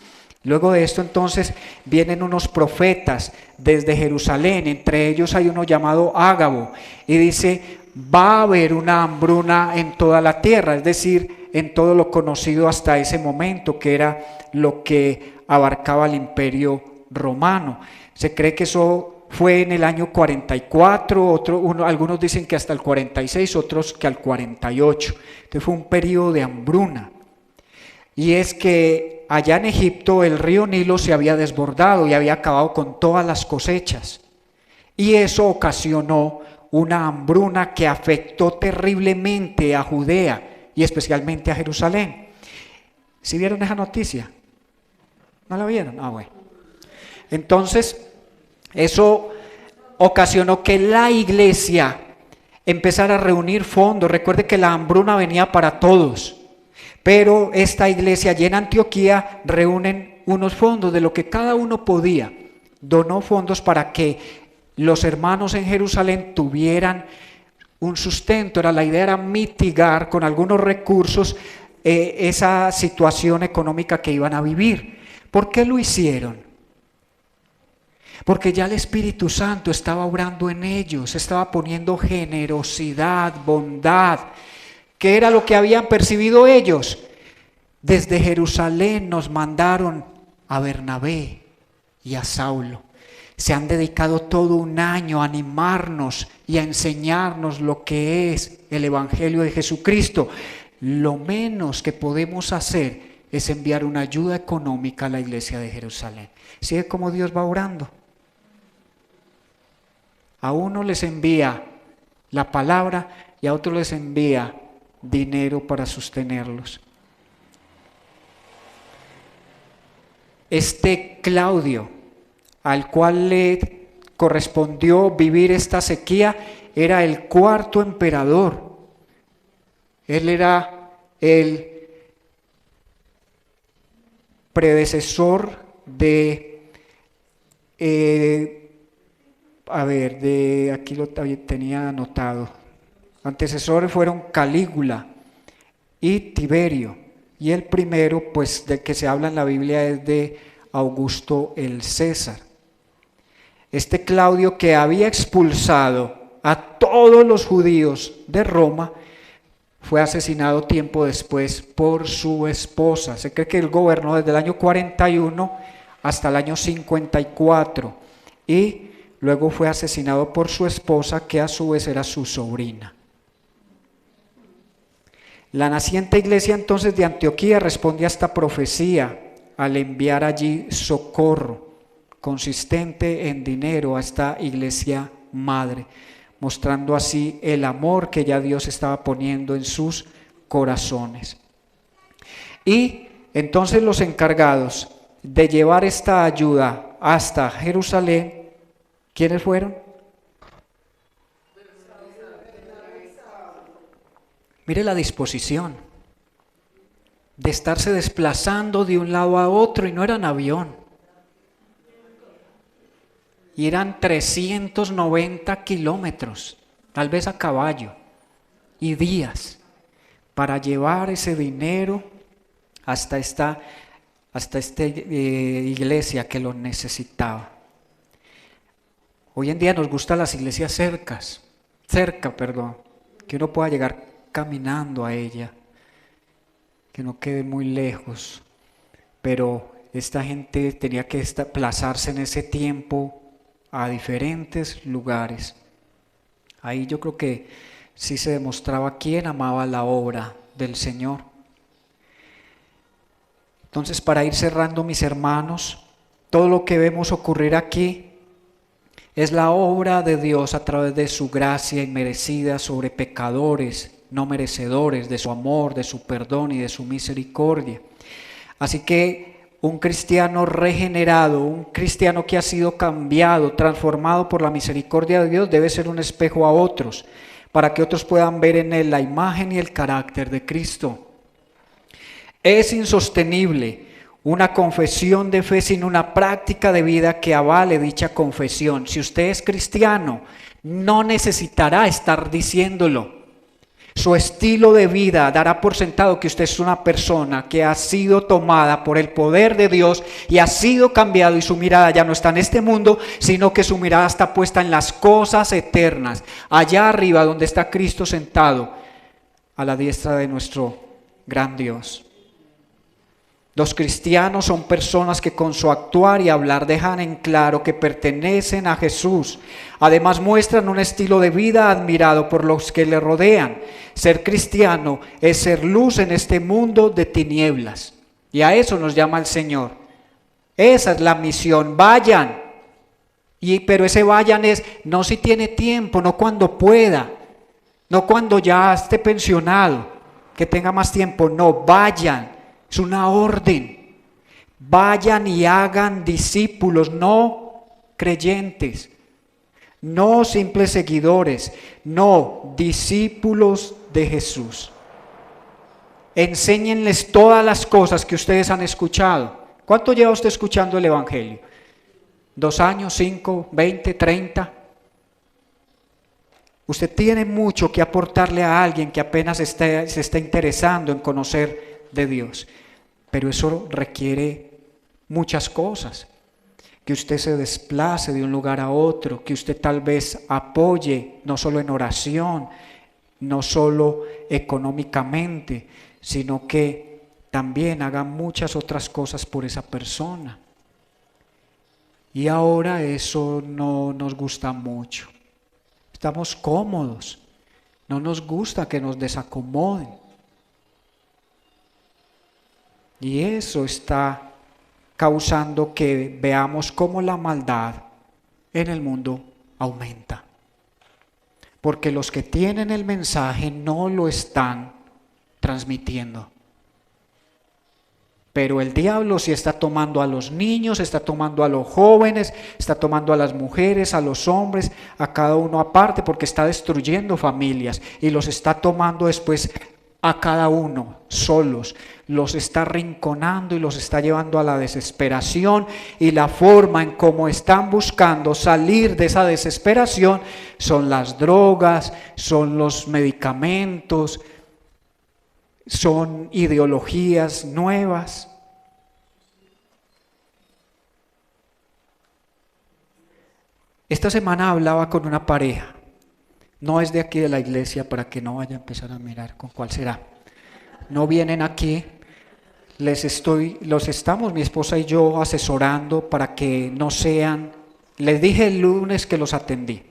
Luego de esto entonces vienen unos profetas desde Jerusalén, entre ellos hay uno llamado Ágabo, y dice, va a haber una hambruna en toda la tierra, es decir, en todo lo conocido hasta ese momento, que era lo que abarcaba el imperio romano. Se cree que eso fue en el año 44, algunos dicen que hasta el 46, otros que al 48. Entonces fue un periodo de hambruna. Y es que allá en Egipto el río Nilo se había desbordado y había acabado con todas las cosechas. Y eso ocasionó una hambruna que afectó terriblemente a Judea y especialmente a Jerusalén. ¿Sí vieron esa noticia? ¿No la vieron? Bueno. Entonces, eso ocasionó que la iglesia empezara a reunir fondos. Recuerde que la hambruna venía para todos, pero esta iglesia allí en Antioquía reúnen unos fondos de lo que cada uno podía. Donó fondos para que los hermanos en Jerusalén tuvieran un sustento. La idea era mitigar con algunos recursos esa situación económica que iban a vivir. ¿Por qué lo hicieron? Porque ya el Espíritu Santo estaba obrando en ellos, estaba poniendo generosidad, bondad, que era lo que habían percibido ellos. Desde Jerusalén nos mandaron a Bernabé y a Saulo. Se han dedicado todo un año a animarnos y a enseñarnos lo que es el Evangelio de Jesucristo. Lo menos que podemos hacer es enviar una ayuda económica a la iglesia de Jerusalén. ¿Sigue cómo Dios va orando? A uno les envía la palabra y a otro les envía dinero para sostenerlos. Claudio, al cual le correspondió vivir esta sequía, era el cuarto emperador. Él era el predecesor aquí lo tenía anotado. Antecesores fueron Calígula y Tiberio, y el primero, pues, del que se habla en la Biblia es de Augusto el César. Claudio, que había expulsado a todos los judíos de Roma, fue asesinado tiempo después por su esposa. Se cree que él gobernó desde el año 41 hasta el año 54 y luego fue asesinado por su esposa, que a su vez era su sobrina. La naciente iglesia entonces de Antioquía responde a esta profecía al enviar allí socorro consistente en dinero a esta iglesia madre, mostrando así el amor que ya Dios estaba poniendo en sus corazones. Y entonces los encargados de llevar esta ayuda hasta Jerusalén, ¿quiénes fueron? Mire la disposición de estarse desplazando de un lado a otro, y no era en avión. Y eran 390 kilómetros, tal vez a caballo. y días para llevar ese dinero hasta esta iglesia que lo necesitaba. Hoy en día nos gustan las iglesias cerca, que uno pueda llegar caminando a ella, que no quede muy lejos, pero esta gente tenía que desplazarse en ese tiempo a diferentes lugares. Ahí yo creo que sí se demostraba quién amaba la obra del Señor. Entonces, para ir cerrando, mis hermanos, todo lo que vemos ocurrir aquí es la obra de Dios a través de su gracia inmerecida sobre pecadores no merecedores, de su amor, de su perdón y de su misericordia. Así que un cristiano regenerado, un cristiano que ha sido cambiado, transformado por la misericordia de Dios, debe ser un espejo a otros, para que otros puedan ver en él la imagen y el carácter de Cristo. Es insostenible una confesión de fe sin una práctica de vida que avale dicha confesión. Si usted es cristiano, no necesitará estar diciéndolo. Su estilo de vida dará por sentado que usted es una persona que ha sido tomada por el poder de Dios y ha sido cambiado, y su mirada ya no está en este mundo, sino que su mirada está puesta en las cosas eternas, allá arriba donde está Cristo sentado a la diestra de nuestro gran Dios. Los cristianos son personas que con su actuar y hablar dejan en claro que pertenecen a Jesús. Además muestran un estilo de vida admirado por los que le rodean. Ser cristiano es ser luz en este mundo de tinieblas. Y a eso nos llama el Señor. Esa es la misión. Vayan. Pero ese vayan es no si tiene tiempo, no cuando pueda, no cuando ya esté pensionado, que tenga más tiempo. No, vayan. Es una orden. Vayan y hagan discípulos, no creyentes, no simples seguidores, no, discípulos de Jesús. Enséñenles todas las cosas que ustedes han escuchado. ¿Cuánto lleva usted escuchando el Evangelio? ¿2 años, 5, 20, 30? Usted tiene mucho que aportarle a alguien que apenas se está interesando en conocer de Dios. Pero eso requiere muchas cosas. Que usted se desplace de un lugar a otro, que usted tal vez apoye, no solo en oración, no solo económicamente, sino que también haga muchas otras cosas por esa persona. Y ahora eso no nos gusta mucho. Estamos cómodos, no nos gusta que nos desacomoden. Y eso está causando que veamos cómo la maldad en el mundo aumenta. Porque los que tienen el mensaje no lo están transmitiendo. Pero el diablo sí está tomando a los niños, está tomando a los jóvenes, está tomando a las mujeres, a los hombres, a cada uno aparte, porque está destruyendo familias y los está tomando después a cada uno solos, los está arrinconando y los está llevando a la desesperación, y la forma en cómo están buscando salir de esa desesperación son las drogas, son los medicamentos, son ideologías nuevas. Esta semana hablaba con una pareja. No es de aquí de la iglesia, para que no vaya a empezar a mirar con cuál será. No vienen aquí, los estamos, mi esposa y yo, asesorando para que no sean. Les dije el lunes que los atendí.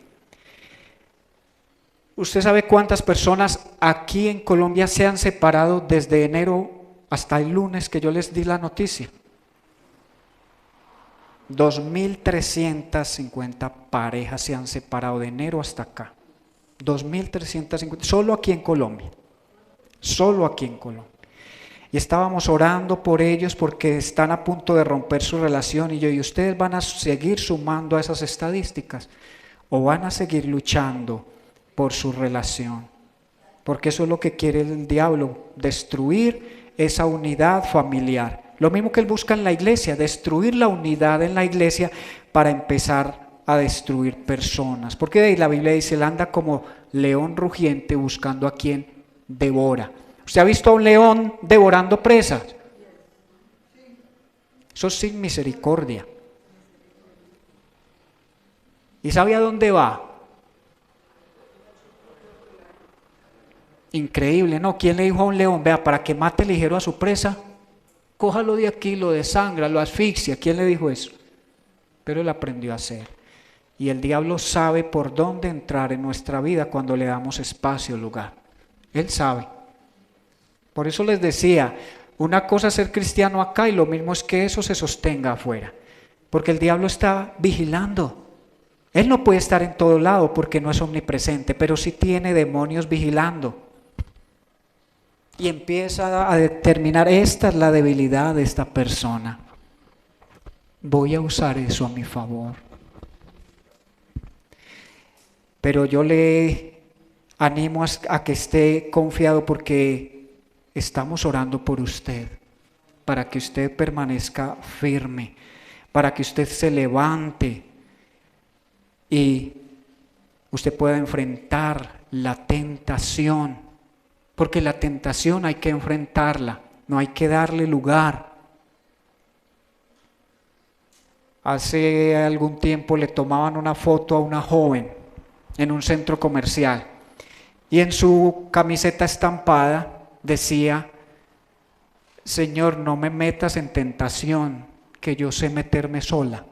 ¿Usted sabe cuántas personas aquí en Colombia se han separado desde enero hasta el lunes que yo les di la noticia? 2.350 parejas se han separado de enero hasta acá. 2.350, solo aquí en Colombia, y estábamos orando por ellos porque están a punto de romper su relación, y ustedes van a seguir sumando a esas estadísticas o van a seguir luchando por su relación, porque eso es lo que quiere el diablo, destruir esa unidad familiar. Lo mismo que él busca en la iglesia, destruir la unidad en la iglesia para empezar a destruir personas. Porque la Biblia dice, él anda como león rugiente buscando a quien devora. ¿Usted ha visto a un león devorando presas? Eso es sin misericordia. ¿Y sabe a dónde va? Increíble, ¿no? ¿Quién le dijo a un león, vea, para que mate ligero a su presa, cójalo de aquí, lo desangra, lo asfixia? ¿Quién le dijo eso? Pero él aprendió a hacer. Y el diablo sabe por dónde entrar en nuestra vida cuando le damos espacio, lugar. Él sabe. Por eso les decía, una cosa es ser cristiano acá y lo mismo es que eso se sostenga afuera. Porque el diablo está vigilando. Él no puede estar en todo lado porque no es omnipresente, pero sí tiene demonios vigilando. Y empieza a determinar, esta es la debilidad de esta persona. Voy a usar eso a mi favor. Pero yo le animo a que esté confiado porque estamos orando por usted, para que usted permanezca firme, para que usted se levante y usted pueda enfrentar la tentación. Porque la tentación hay que enfrentarla, no hay que darle lugar. Hace algún tiempo le tomaban una foto a una joven en un centro comercial y en su camiseta estampada decía, Señor, no me metas en tentación, que yo sé meterme sola.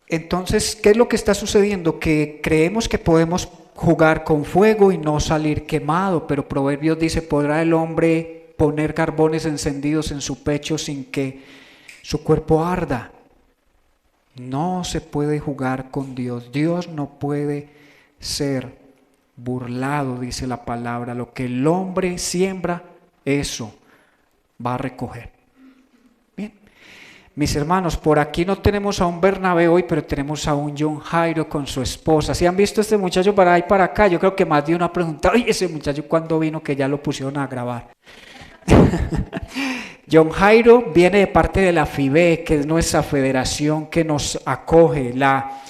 Entonces, ¿qué es lo que está sucediendo? Que creemos que podemos jugar con fuego y no salir quemado, pero Proverbios dice, ¿podrá el hombre poner carbones encendidos en su pecho sin que su cuerpo arda? No se puede jugar con Dios. Dios no puede ser burlado, dice la palabra. Lo que el hombre siembra, eso va a recoger. Mis hermanos, por aquí no tenemos a un Bernabé hoy, pero tenemos a un John Jairo con su esposa. ¿Sí han visto este muchacho para ahí para acá? Yo creo que más de uno ha preguntado, oye, ese muchacho ¿cuándo vino? Que ya lo pusieron a grabar. John Jairo viene de parte de la FIBE, que es nuestra federación que nos acoge, la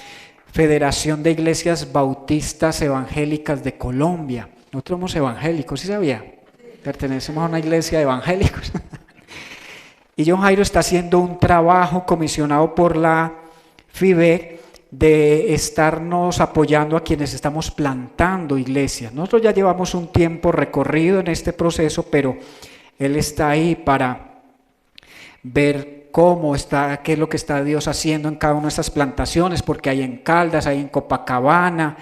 Federación de Iglesias Bautistas Evangélicas de Colombia. Nosotros somos evangélicos, ¿sí sabía? Pertenecemos a una iglesia de evangélicos. Y John Jairo está haciendo un trabajo comisionado por la FIBE de estarnos apoyando a quienes estamos plantando iglesias. Nosotros ya llevamos un tiempo recorrido en este proceso, pero él está ahí para ver cómo está, qué es lo que está Dios haciendo en cada una de estas plantaciones, porque hay en Caldas, hay en Copacabana,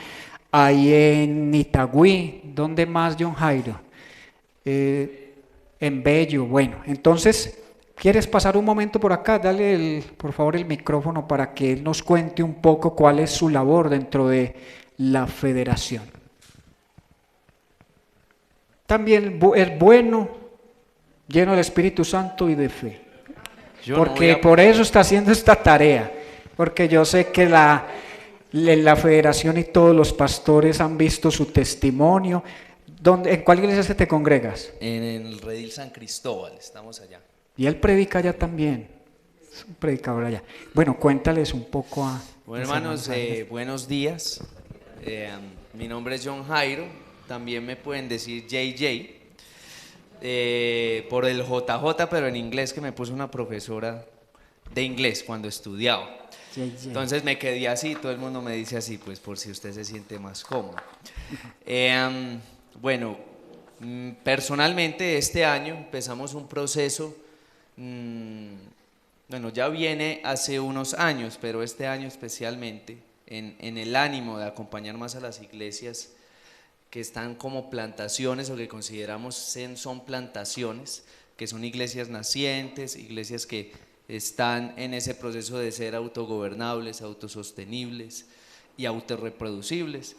hay en Itagüí. ¿Dónde más, John Jairo? En Bello. Bueno, entonces, ¿quieres pasar un momento por acá? Dale por favor el micrófono para que él nos cuente un poco cuál es su labor dentro de la federación. También es bueno, lleno del Espíritu Santo y de fe. Porque por eso está haciendo esta tarea. Porque yo sé que la federación y todos los pastores han visto su testimonio. ¿En cuál iglesia se te congregas? En el Redil San Cristóbal, estamos allá. Y él predica allá también, es un predicador allá. Bueno, cuéntales un poco a... Bueno, hermanos, buenos días. Mi nombre es John Jairo, también me pueden decir JJ, por el JJ, pero en inglés, que me puso una profesora de inglés cuando estudiaba. JJ. Entonces me quedé así, todo el mundo me dice así, pues por si usted se siente más cómodo. Bueno, personalmente este año empezamos un proceso. Bueno, ya viene hace unos años, pero este año especialmente, en el ánimo de acompañar más a las iglesias que están como plantaciones o que consideramos son plantaciones, que son iglesias nacientes, iglesias que están en ese proceso de ser autogobernables, autosostenibles y autorreproducibles,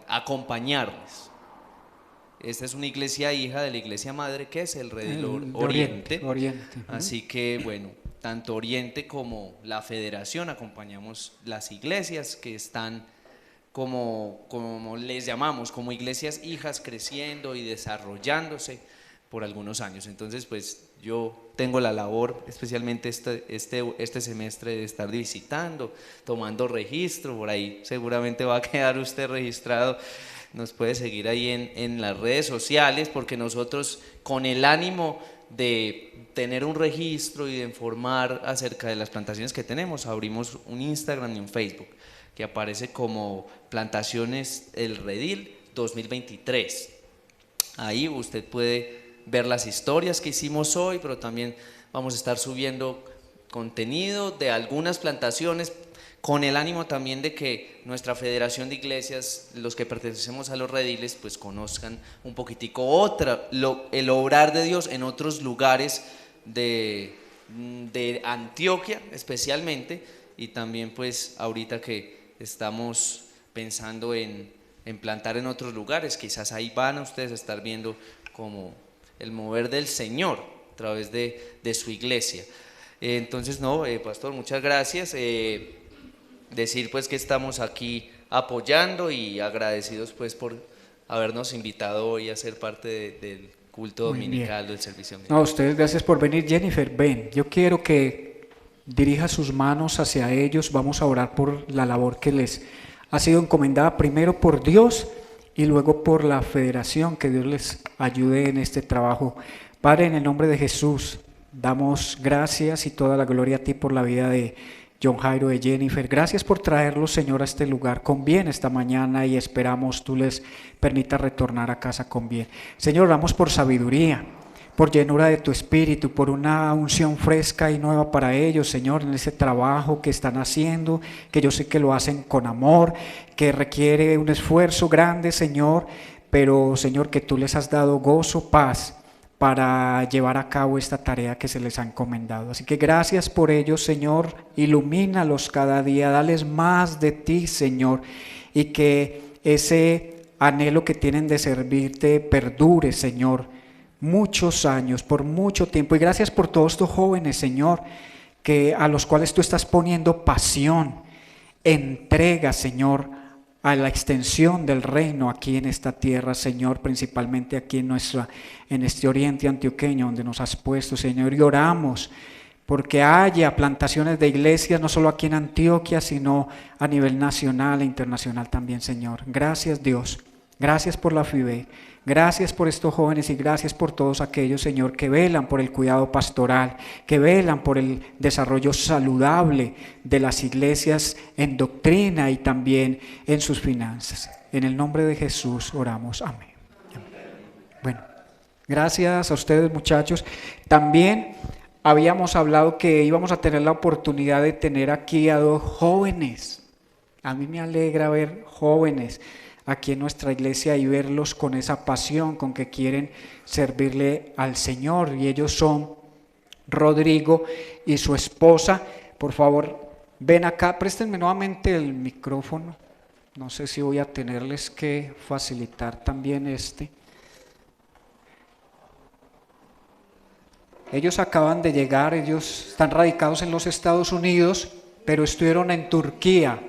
acompañarles. Esta es una iglesia hija de la iglesia madre, que es el Redil Oriente. Así que bueno, tanto Oriente como la federación acompañamos las iglesias que están como les llamamos, como iglesias hijas creciendo y desarrollándose por algunos años. Entonces pues yo tengo la labor, especialmente este semestre, de estar visitando, tomando registro. Por ahí seguramente va a quedar usted registrado. Nos puede seguir ahí en las redes sociales, porque nosotros, con el ánimo de tener un registro y de informar acerca de las plantaciones que tenemos, abrimos un Instagram y un Facebook que aparece como Plantaciones El Redil 2023. Ahí usted puede ver las historias que hicimos hoy, pero también vamos a estar subiendo contenido de algunas plantaciones, con el ánimo también de que nuestra federación de iglesias, los que pertenecemos a los rediles, pues conozcan un poquitico el obrar de Dios en otros lugares de Antioquia especialmente, y también pues ahorita que estamos pensando en plantar en otros lugares, quizás ahí van a ustedes a estar viendo como el mover del Señor a través de su iglesia. Entonces, pastor, muchas gracias. Decir pues que estamos aquí apoyando y agradecidos pues por habernos invitado hoy a ser parte del culto dominical, del servicio. No, ustedes gracias por venir. Jennifer, ven, yo quiero que dirija sus manos hacia ellos. Vamos a orar por la labor que les ha sido encomendada, primero por Dios y luego por la federación. Que Dios les ayude en este trabajo. Padre, en el nombre de Jesús, damos gracias y toda la gloria a ti por la vida de John Jairo, de Jennifer. Gracias por traerlos, Señor, a este lugar con bien esta mañana, y esperamos tú les permitas retornar a casa con bien. Señor, oramos por sabiduría, por llenura de tu espíritu, por una unción fresca y nueva para ellos, Señor, en ese trabajo que están haciendo, que yo sé que lo hacen con amor, que requiere un esfuerzo grande, Señor, pero, Señor, que tú les has dado gozo, paz, para llevar a cabo esta tarea que se les ha encomendado. Así que gracias por ellos, Señor. Ilumínalos cada día, dales más de ti, Señor, y que ese anhelo que tienen de servirte perdure, Señor, muchos años, por mucho tiempo. Y gracias por todos estos jóvenes, Señor, a los cuales tú estás poniendo pasión, entrega, Señor, a la extensión del reino aquí en esta tierra, Señor, principalmente aquí en este oriente antioqueño donde nos has puesto, Señor, y oramos porque haya plantaciones de iglesias, no solo aquí en Antioquia, sino a nivel nacional e internacional también, Señor. Gracias, Dios, gracias por la FIBE, gracias por estos jóvenes y gracias por todos aquellos, Señor, que velan por el cuidado pastoral, que velan por el desarrollo saludable de las iglesias en doctrina y también en sus finanzas. En el nombre de Jesús oramos. Amén. Bueno, gracias a ustedes, muchachos. También habíamos hablado que íbamos a tener la oportunidad de tener aquí a 2 jóvenes. A mí me alegra ver jóvenes aquí en nuestra iglesia y verlos con esa pasión con que quieren servirle al Señor. Y ellos son Rodrigo y su esposa. Por favor, ven acá, préstenme nuevamente el micrófono. No sé si voy a tenerles que facilitar también Ellos acaban de llegar, ellos están radicados en los Estados Unidos, pero estuvieron en Turquía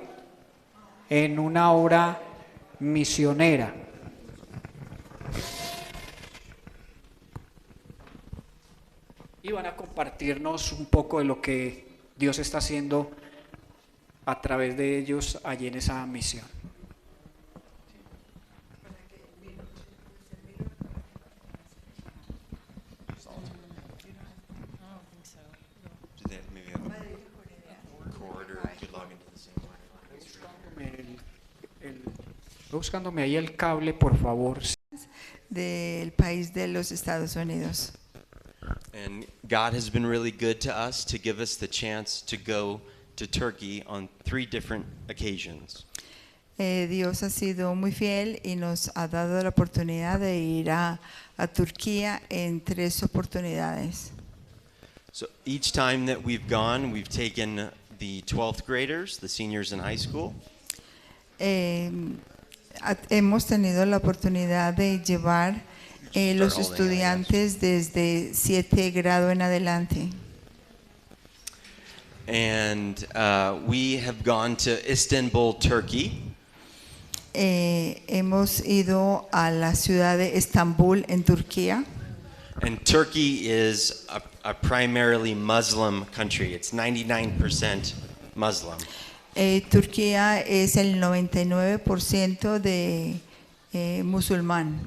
en una obra misionera. Y van a compartirnos un poco de lo que Dios está haciendo a través de ellos allí en esa misión. Buscándome ahí el cable, por favor. Del país de los Estados Unidos. And God has been really good to us to give us the chance to go to Turkey on 3 different occasions. Dios ha sido muy fiel y nos ha dado la oportunidad de ir a Turquía en 3 oportunidades. So each time that we've gone, we've taken the 12th graders, the seniors in high school. Hemos tenido la oportunidad de llevar los estudiantes desde 7 grado en adelante. And we have gone to Istanbul, Turkey. Hemos ido a la ciudad de Estambul en Turquía. And Turkey is a primarily Muslim country. It's 99% Muslim. Turquía es el 99% de musulmán.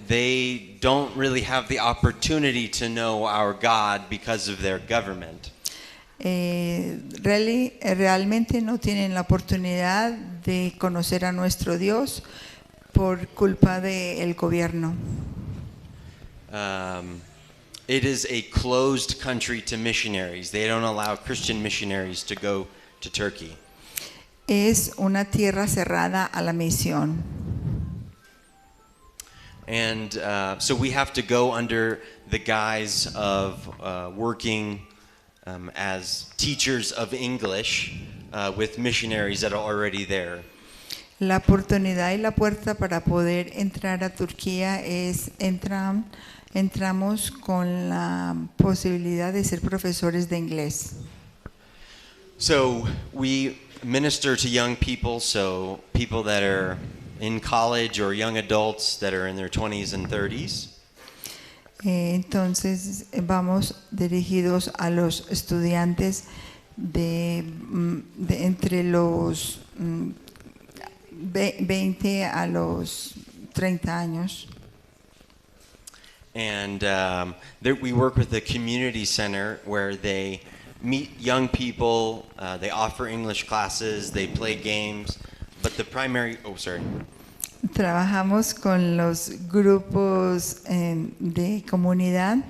They don't really have the opportunity to know our God because of their government. Realmente no tienen la oportunidad de conocer a nuestro Dios por culpa del gobierno. It is a closed country to missionaries. They don't allow Christian missionaries to go to Turkey. Es una tierra cerrada a la misión. And so we have to go under the guise of working as teachers of English with missionaries that are already there. La oportunidad y la puerta para poder entrar a Turquía es entramos con la posibilidad de ser profesores de inglés. So we minister to young people, so people that are in college or young adults that are in their 20s and 30s. Entonces vamos dirigidos a los estudiantes de entre los 20 a los 30 años. And we work with the community center where they meet young people, they offer English classes, they play games, but the primary, Trabajamos con los grupos de comunidad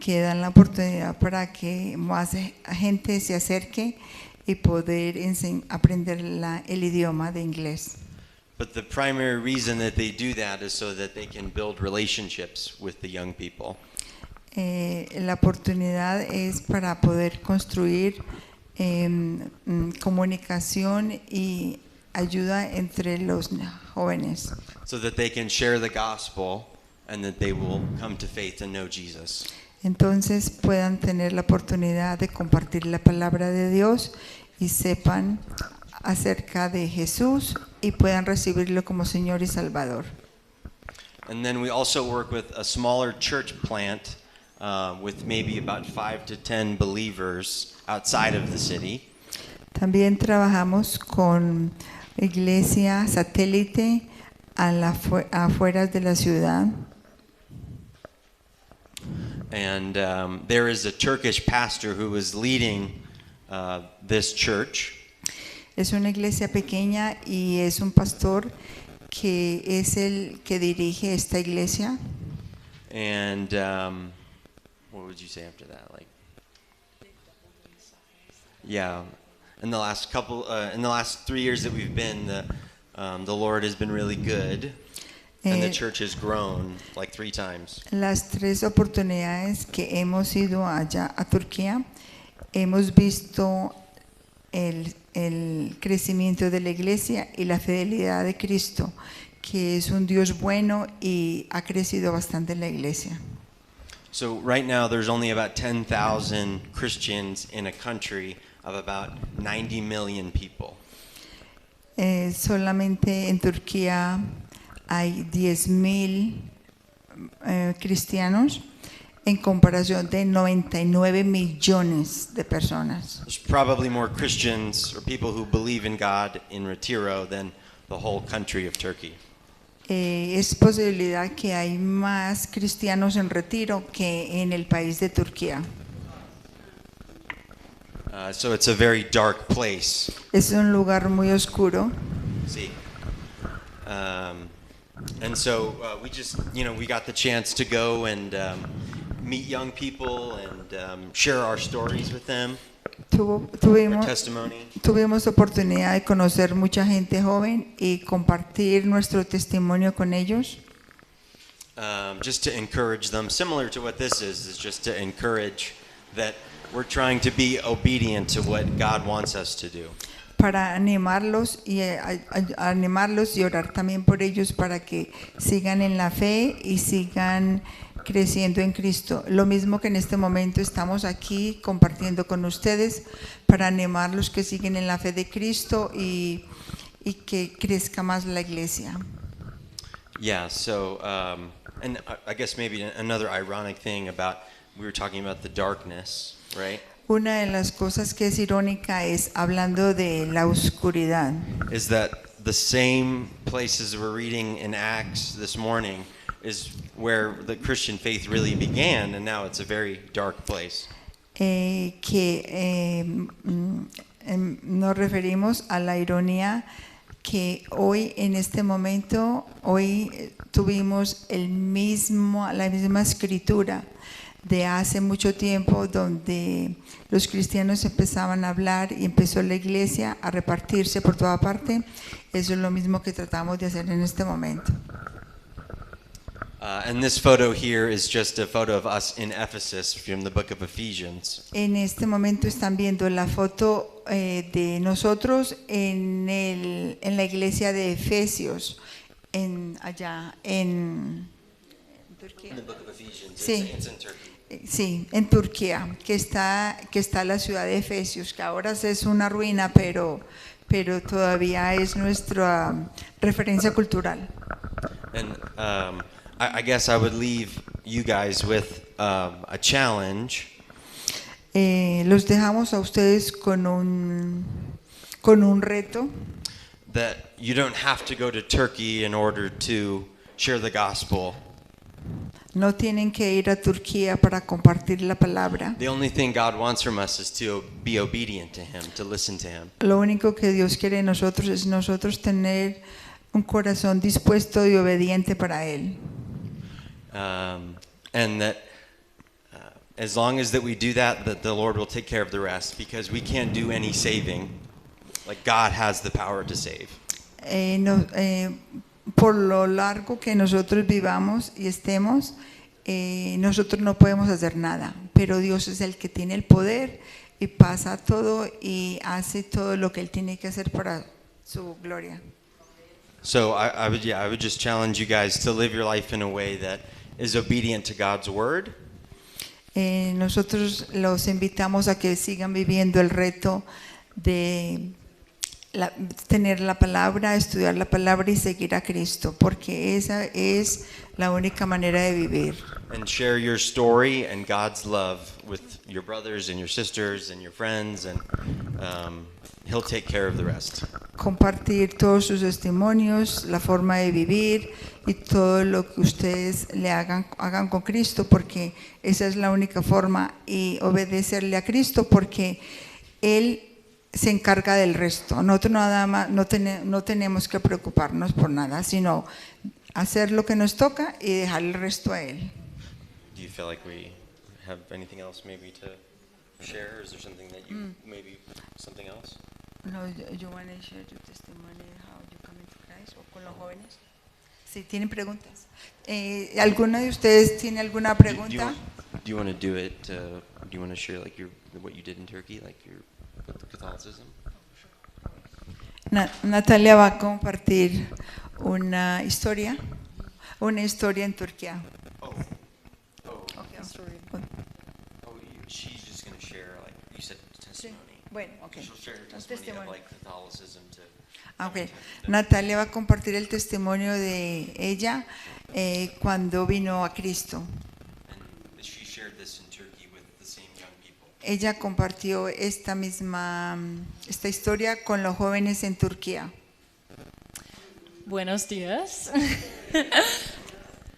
que dan la oportunidad para que más gente se acerque y poder aprender el idioma de inglés. But the primary reason that they do that is so that they can build relationships with the young people. La oportunidad es para poder construir comunicación y ayuda entre los jóvenes. So that they can share the gospel and that they will come to faith and know Jesus. Entonces puedan tener la oportunidad de compartir la palabra de Dios y sepan acerca de Jesús y puedan recibirlo como Señor y Salvador. And then we also work with a smaller church plant with maybe about 5 to 10 believers outside of the city. También trabajamos con iglesia satélite afuera de la ciudad. And there is a Turkish pastor who is leading this church. Es una iglesia pequeña y es un pastor que es el que dirige esta iglesia. And what would you say after that? Like, yeah. In the last 3 years that we've been, the Lord has been really good, and the church has grown like 3 times. Las 3 oportunidades que hemos ido allá a Turquía, hemos visto el crecimiento de la iglesia y la fidelidad de Cristo, que es un Dios bueno y ha crecido bastante la iglesia. So right now there's only about 10,000 Christians in a country of about 90 million people. Solamente en Turquía hay 10,000 cristianos en comparación de 99 millones de personas. There's probably more Christians or people who believe in God in Retiro than the whole country of Turkey. Es posibilidad que hay más cristianos en Retiro que en el país de Turquía. So it's a very dark place. Es un lugar muy oscuro. See. And so we just, we got the chance to go and meet young people and share our stories with them, our testimony. Tuvimos oportunidad de conocer mucha gente joven y compartir nuestro testimonio con ellos. Just to encourage them, similar to what this is just to encourage that we're trying to be obedient to what God wants us to do. Para animarlos y orar también por ellos para que sigan en la fe y sigan creciendo en Cristo. Lo mismo que en este momento estamos aquí compartiendo con ustedes para animarlos que siguen en la fe de Cristo y que crezca más la iglesia. Yeah, so And I guess maybe another ironic thing about, we were talking about the darkness, right? Una de las cosas que es irónica es hablando de la oscuridad. Is that the same places we're reading in Acts this morning is where the Christian faith really began, and now it's a very dark place. Nos referimos a la ironía que hoy en este momento, hoy tuvimos la misma escritura de hace mucho tiempo donde los cristianos empezaban a hablar y empezó la iglesia a repartirse por toda parte. Eso es lo mismo que tratamos de hacer en este momento. And this photo here is just a photo of us in Ephesus from the book of Ephesians. En este momento están viendo la foto de nosotros en la iglesia de Efesios, allá en Turquía. In the book of Ephesians, Sí. it's in Turkey. Sí, en Turquía, que está la ciudad de Efesios, que ahora es una ruina, pero todavía es nuestra referencia cultural. And I guess I would leave you guys with a challenge. Los dejamos a ustedes con un reto, That you don't have to go to Turkey in order to share the gospel. no tienen que ir a Turquía para compartir la palabra. The only thing God wants from us is to be obedient to Him, to listen to Him. Lo único que Dios quiere de nosotros es nosotros tener un corazón dispuesto y obediente para Él. And that as long as that we do that, that the Lord will take care of the rest, because we can't do any saving. Like God has the power to save. Por lo largo que nosotros vivamos y estemos, nosotros no podemos hacer nada, pero Dios es el que tiene el poder y pasa todo y hace todo lo que Él tiene que hacer para su gloria. So I would just challenge you guys to live your life in a way that is obedient to God's word. Nosotros los invitamos a que sigan viviendo el reto de tener la palabra, estudiar la palabra y seguir a Cristo, porque esa es la única manera de vivir. And share your story and God's love with your brothers and your sisters and your friends, and He'll take care of the rest. Compartir todos sus testimonios, la forma de vivir y todo lo que ustedes le hagan con Cristo, porque esa es la única forma, y obedecerle a Cristo porque Él se encarga del resto. Nosotros nada más no tenemos que preocuparnos por nada, sino hacer lo que nos toca y dejar el resto a Él. Do you feel like we have anything else maybe to share? Is there something that you maybe something else? No, you want to share your testimony how you come into Christ o con los jóvenes. Si tienen preguntas. ¿Alguno de ustedes tiene alguna pregunta? Do you want to do it? Do you want to share like what you did in Turkey, like your Catholicism? Natalia va a compartir una historia en Turquía. She's just going to share, like you said, testimony. Bueno, okay. She'll share her testimony of like Catholicism to. Okay. Natalia va a compartir el testimonio de ella cuando vino a Cristo. And she shared this in Turkey with the same young people. Ella compartió esta historia con los jóvenes en Turquía. Buenos días.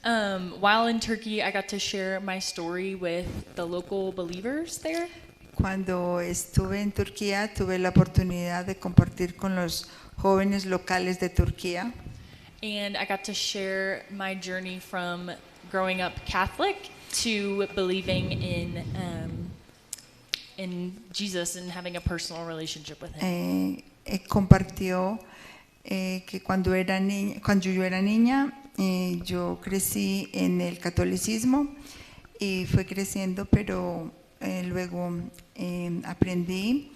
While in Turkey, I got to share my story with the local believers there. Cuando estuve en Turquía, tuve la oportunidad de compartir con los jóvenes locales de Turquía. And I got to share my journey from growing up Catholic to believing in Jesus and having a personal relationship with Him. Compartió que cuando yo era niña, yo crecí en el catolicismo y fue creciendo, pero luego aprendí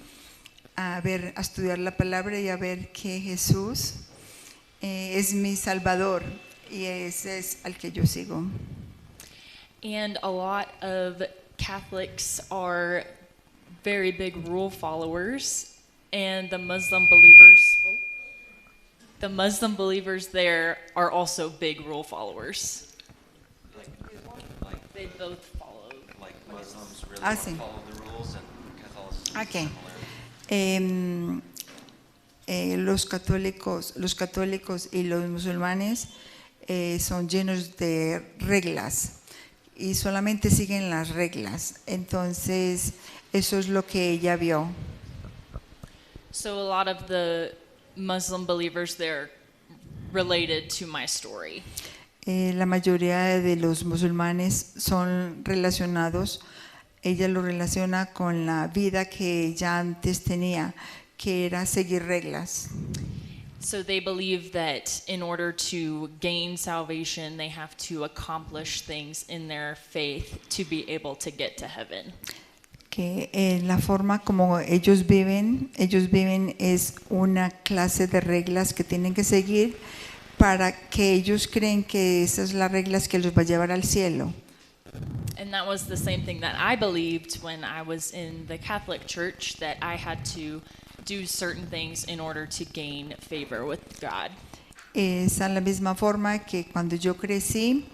a estudiar la palabra y a ver que Jesús es mi Salvador y ese es al que yo sigo. And a lot of Catholics are very big rule followers, and the Muslim believers there are also big rule followers. They both follow. Like Muslims really Ah, want sí. to follow the rules and Catholicism is Okay. similar. Los católicos y los musulmanes son llenos de reglas y solamente siguen las reglas. Entonces, eso es lo que ella vio. So a lot of the Muslim believers, they're related to my story. La mayoría de los musulmanes son relacionados, ella lo relaciona con la vida que ella antes tenía, que era seguir reglas. So they believe that in order to gain salvation, they have to accomplish things in their faith to be able to get to heaven. Que la forma como ellos viven es una clase de reglas que tienen que seguir para que ellos creen que esas son las reglas que los va a llevar al cielo. And that was the same thing that I believed when I was in the Catholic Church, that I had to do certain things in order to gain favor with God. Esa es la misma forma que cuando yo crecí,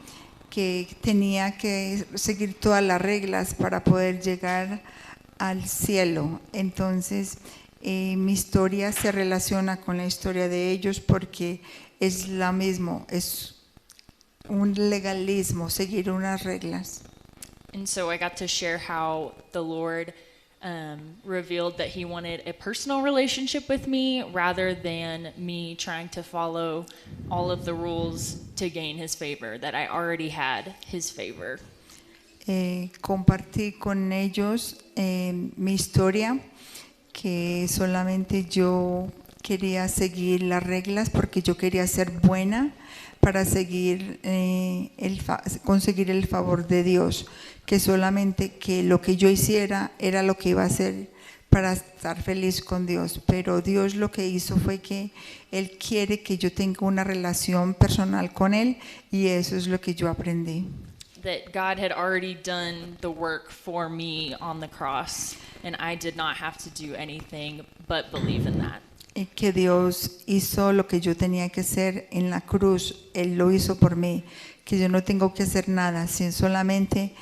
que tenía que seguir todas las reglas para poder llegar al cielo. Entonces, mi historia se relaciona con la historia de ellos porque es la misma, es un legalismo, seguir unas reglas. And so I got to share how the Lord revealed that He wanted a personal relationship with me rather than me trying to follow all of the rules to gain His favor, that I already had His favor. Compartí con ellos mi historia, que solamente yo quería seguir las reglas porque yo quería ser buena para seguir conseguir el favor de Dios, que solamente que lo que yo hiciera era lo que iba a hacer para estar feliz con Dios, pero Dios lo que hizo fue que Él quiere que yo tenga una relación personal con Él, y eso es lo que yo aprendí. That God had already done the work for me on the cross, and I did not have to do anything but believe in that. Y que Dios hizo lo que yo tenía que hacer en la cruz, Él lo hizo por mí, que yo no tengo que hacer nada, sino solamente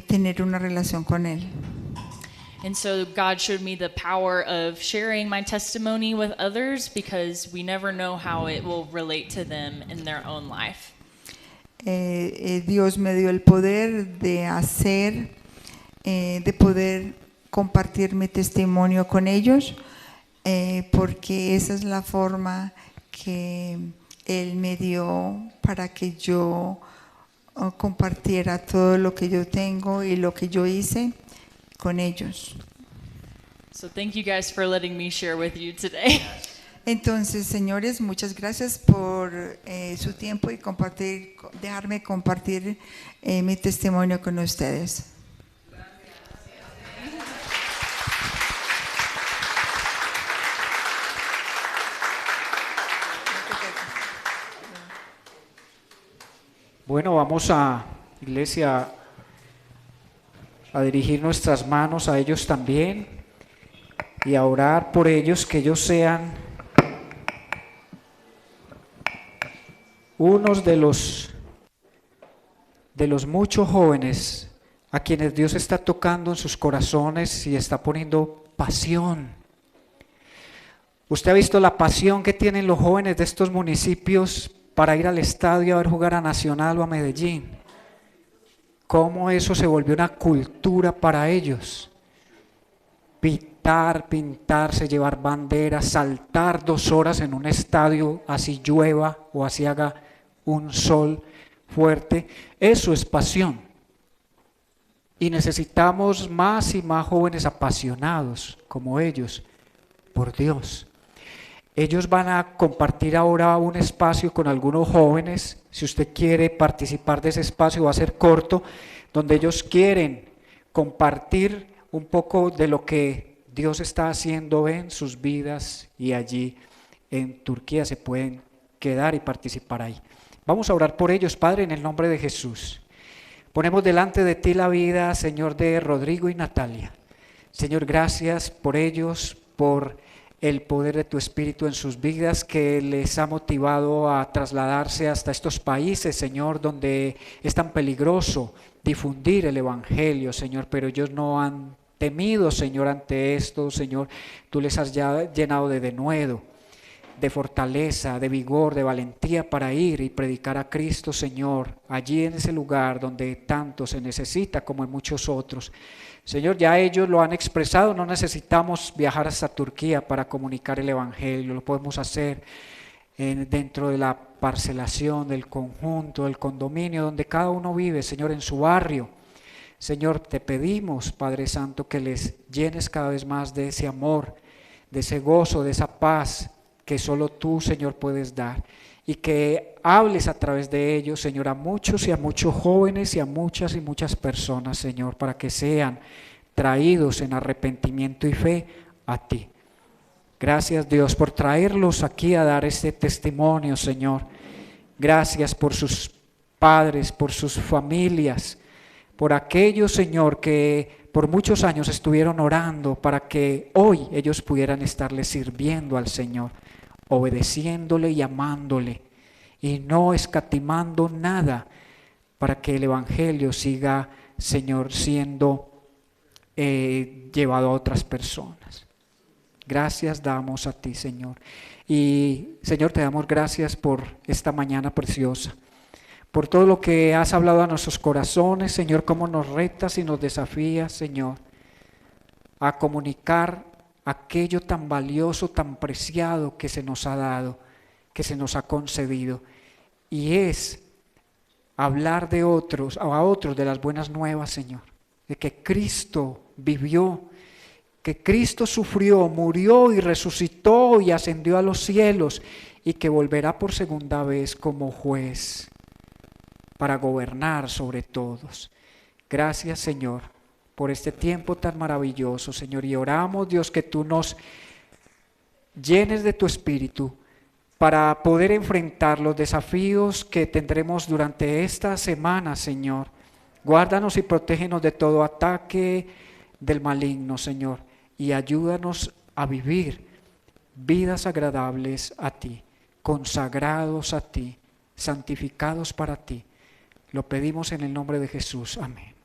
tener una relación con Él. And so God showed me the power of sharing my testimony with others, because we never know how it will relate to them in their own life. Dios me dio el poder de hacer, de poder compartir mi testimonio con ellos, porque esa es la forma que Él me dio para que yo compartiera todo lo que yo tengo y lo que yo hice con ellos. So thank you guys for letting me share with you today. Entonces, señores, muchas gracias por su tiempo y dejarme compartir mi testimonio con ustedes. Bueno, vamos a, iglesia, a dirigir nuestras manos a ellos también y a orar por ellos, que ellos sean unos de los muchos jóvenes a quienes Dios está tocando en sus corazones y está poniendo pasión. Usted ha visto la pasión que tienen los jóvenes de estos municipios para ir al estadio a ver jugar a Nacional o a Medellín. Cómo eso se volvió una cultura para ellos. Pintarse, llevar banderas, saltar 2 horas en un estadio, así llueva o así haga un sol fuerte. Eso es pasión. Y necesitamos más y más jóvenes apasionados como ellos por Dios. Ellos van a compartir ahora un espacio con algunos jóvenes. Si usted quiere participar de ese espacio, va a ser corto, donde ellos quieren compartir un poco de lo que Dios está haciendo en sus vidas, y allí en Turquía se pueden quedar y participar ahí. Vamos a orar por ellos. Padre, en el nombre de Jesús, ponemos delante de ti la vida, Señor, de Rodrigo y Natalia. Señor, gracias por ellos, por el poder de tu Espíritu en sus vidas, que les ha motivado a trasladarse hasta estos países, Señor, donde es tan peligroso difundir el Evangelio, Señor, pero ellos no han temido, Señor, ante esto, Señor. Tú les has ya llenado de denuedo, de fortaleza, de vigor, de valentía para ir y predicar a Cristo, Señor, allí en ese lugar donde tanto se necesita como en muchos otros. Señor, ya ellos lo han expresado, no necesitamos viajar hasta Turquía para comunicar el Evangelio, lo podemos hacer dentro de la parcelación, del conjunto, del condominio, donde cada uno vive, Señor, en su barrio. Señor, te pedimos, Padre Santo, que les llenes cada vez más de ese amor, de ese gozo, de esa paz que solo tú, Señor, puedes dar, y que hables a través de ellos, Señor, a muchos y a muchos jóvenes y a muchas y muchas personas, Señor, para que sean traídos en arrepentimiento y fe a ti. Gracias, Dios, por traerlos aquí a dar este testimonio, Señor. Gracias por sus padres, por sus familias, por aquellos, Señor, que por muchos años estuvieron orando para que hoy ellos pudieran estarle sirviendo al Señor, obedeciéndole y amándole, y no escatimando nada para que el Evangelio siga, Señor, siendo llevado a otras personas. Gracias damos a ti, Señor. Y, Señor, te damos gracias por esta mañana preciosa, por todo lo que has hablado a nuestros corazones, Señor, cómo nos retas y nos desafías, Señor, a comunicar aquello tan valioso, tan preciado que se nos ha dado, que se nos ha concedido, y es hablar de otros, a otros de las buenas nuevas, Señor, de que Cristo vivió, que Cristo sufrió, murió y resucitó y ascendió a los cielos, y que volverá por segunda vez como juez para gobernar sobre todos. Gracias, Señor, por este tiempo tan maravilloso, Señor, y oramos, Dios, que tú nos llenes de tu Espíritu para poder enfrentar los desafíos que tendremos durante esta semana, Señor. Guárdanos y protégenos de todo ataque del maligno, Señor, y ayúdanos a vivir vidas agradables a ti, consagrados a ti, santificados para ti. Lo pedimos en el nombre de Jesús. Amén.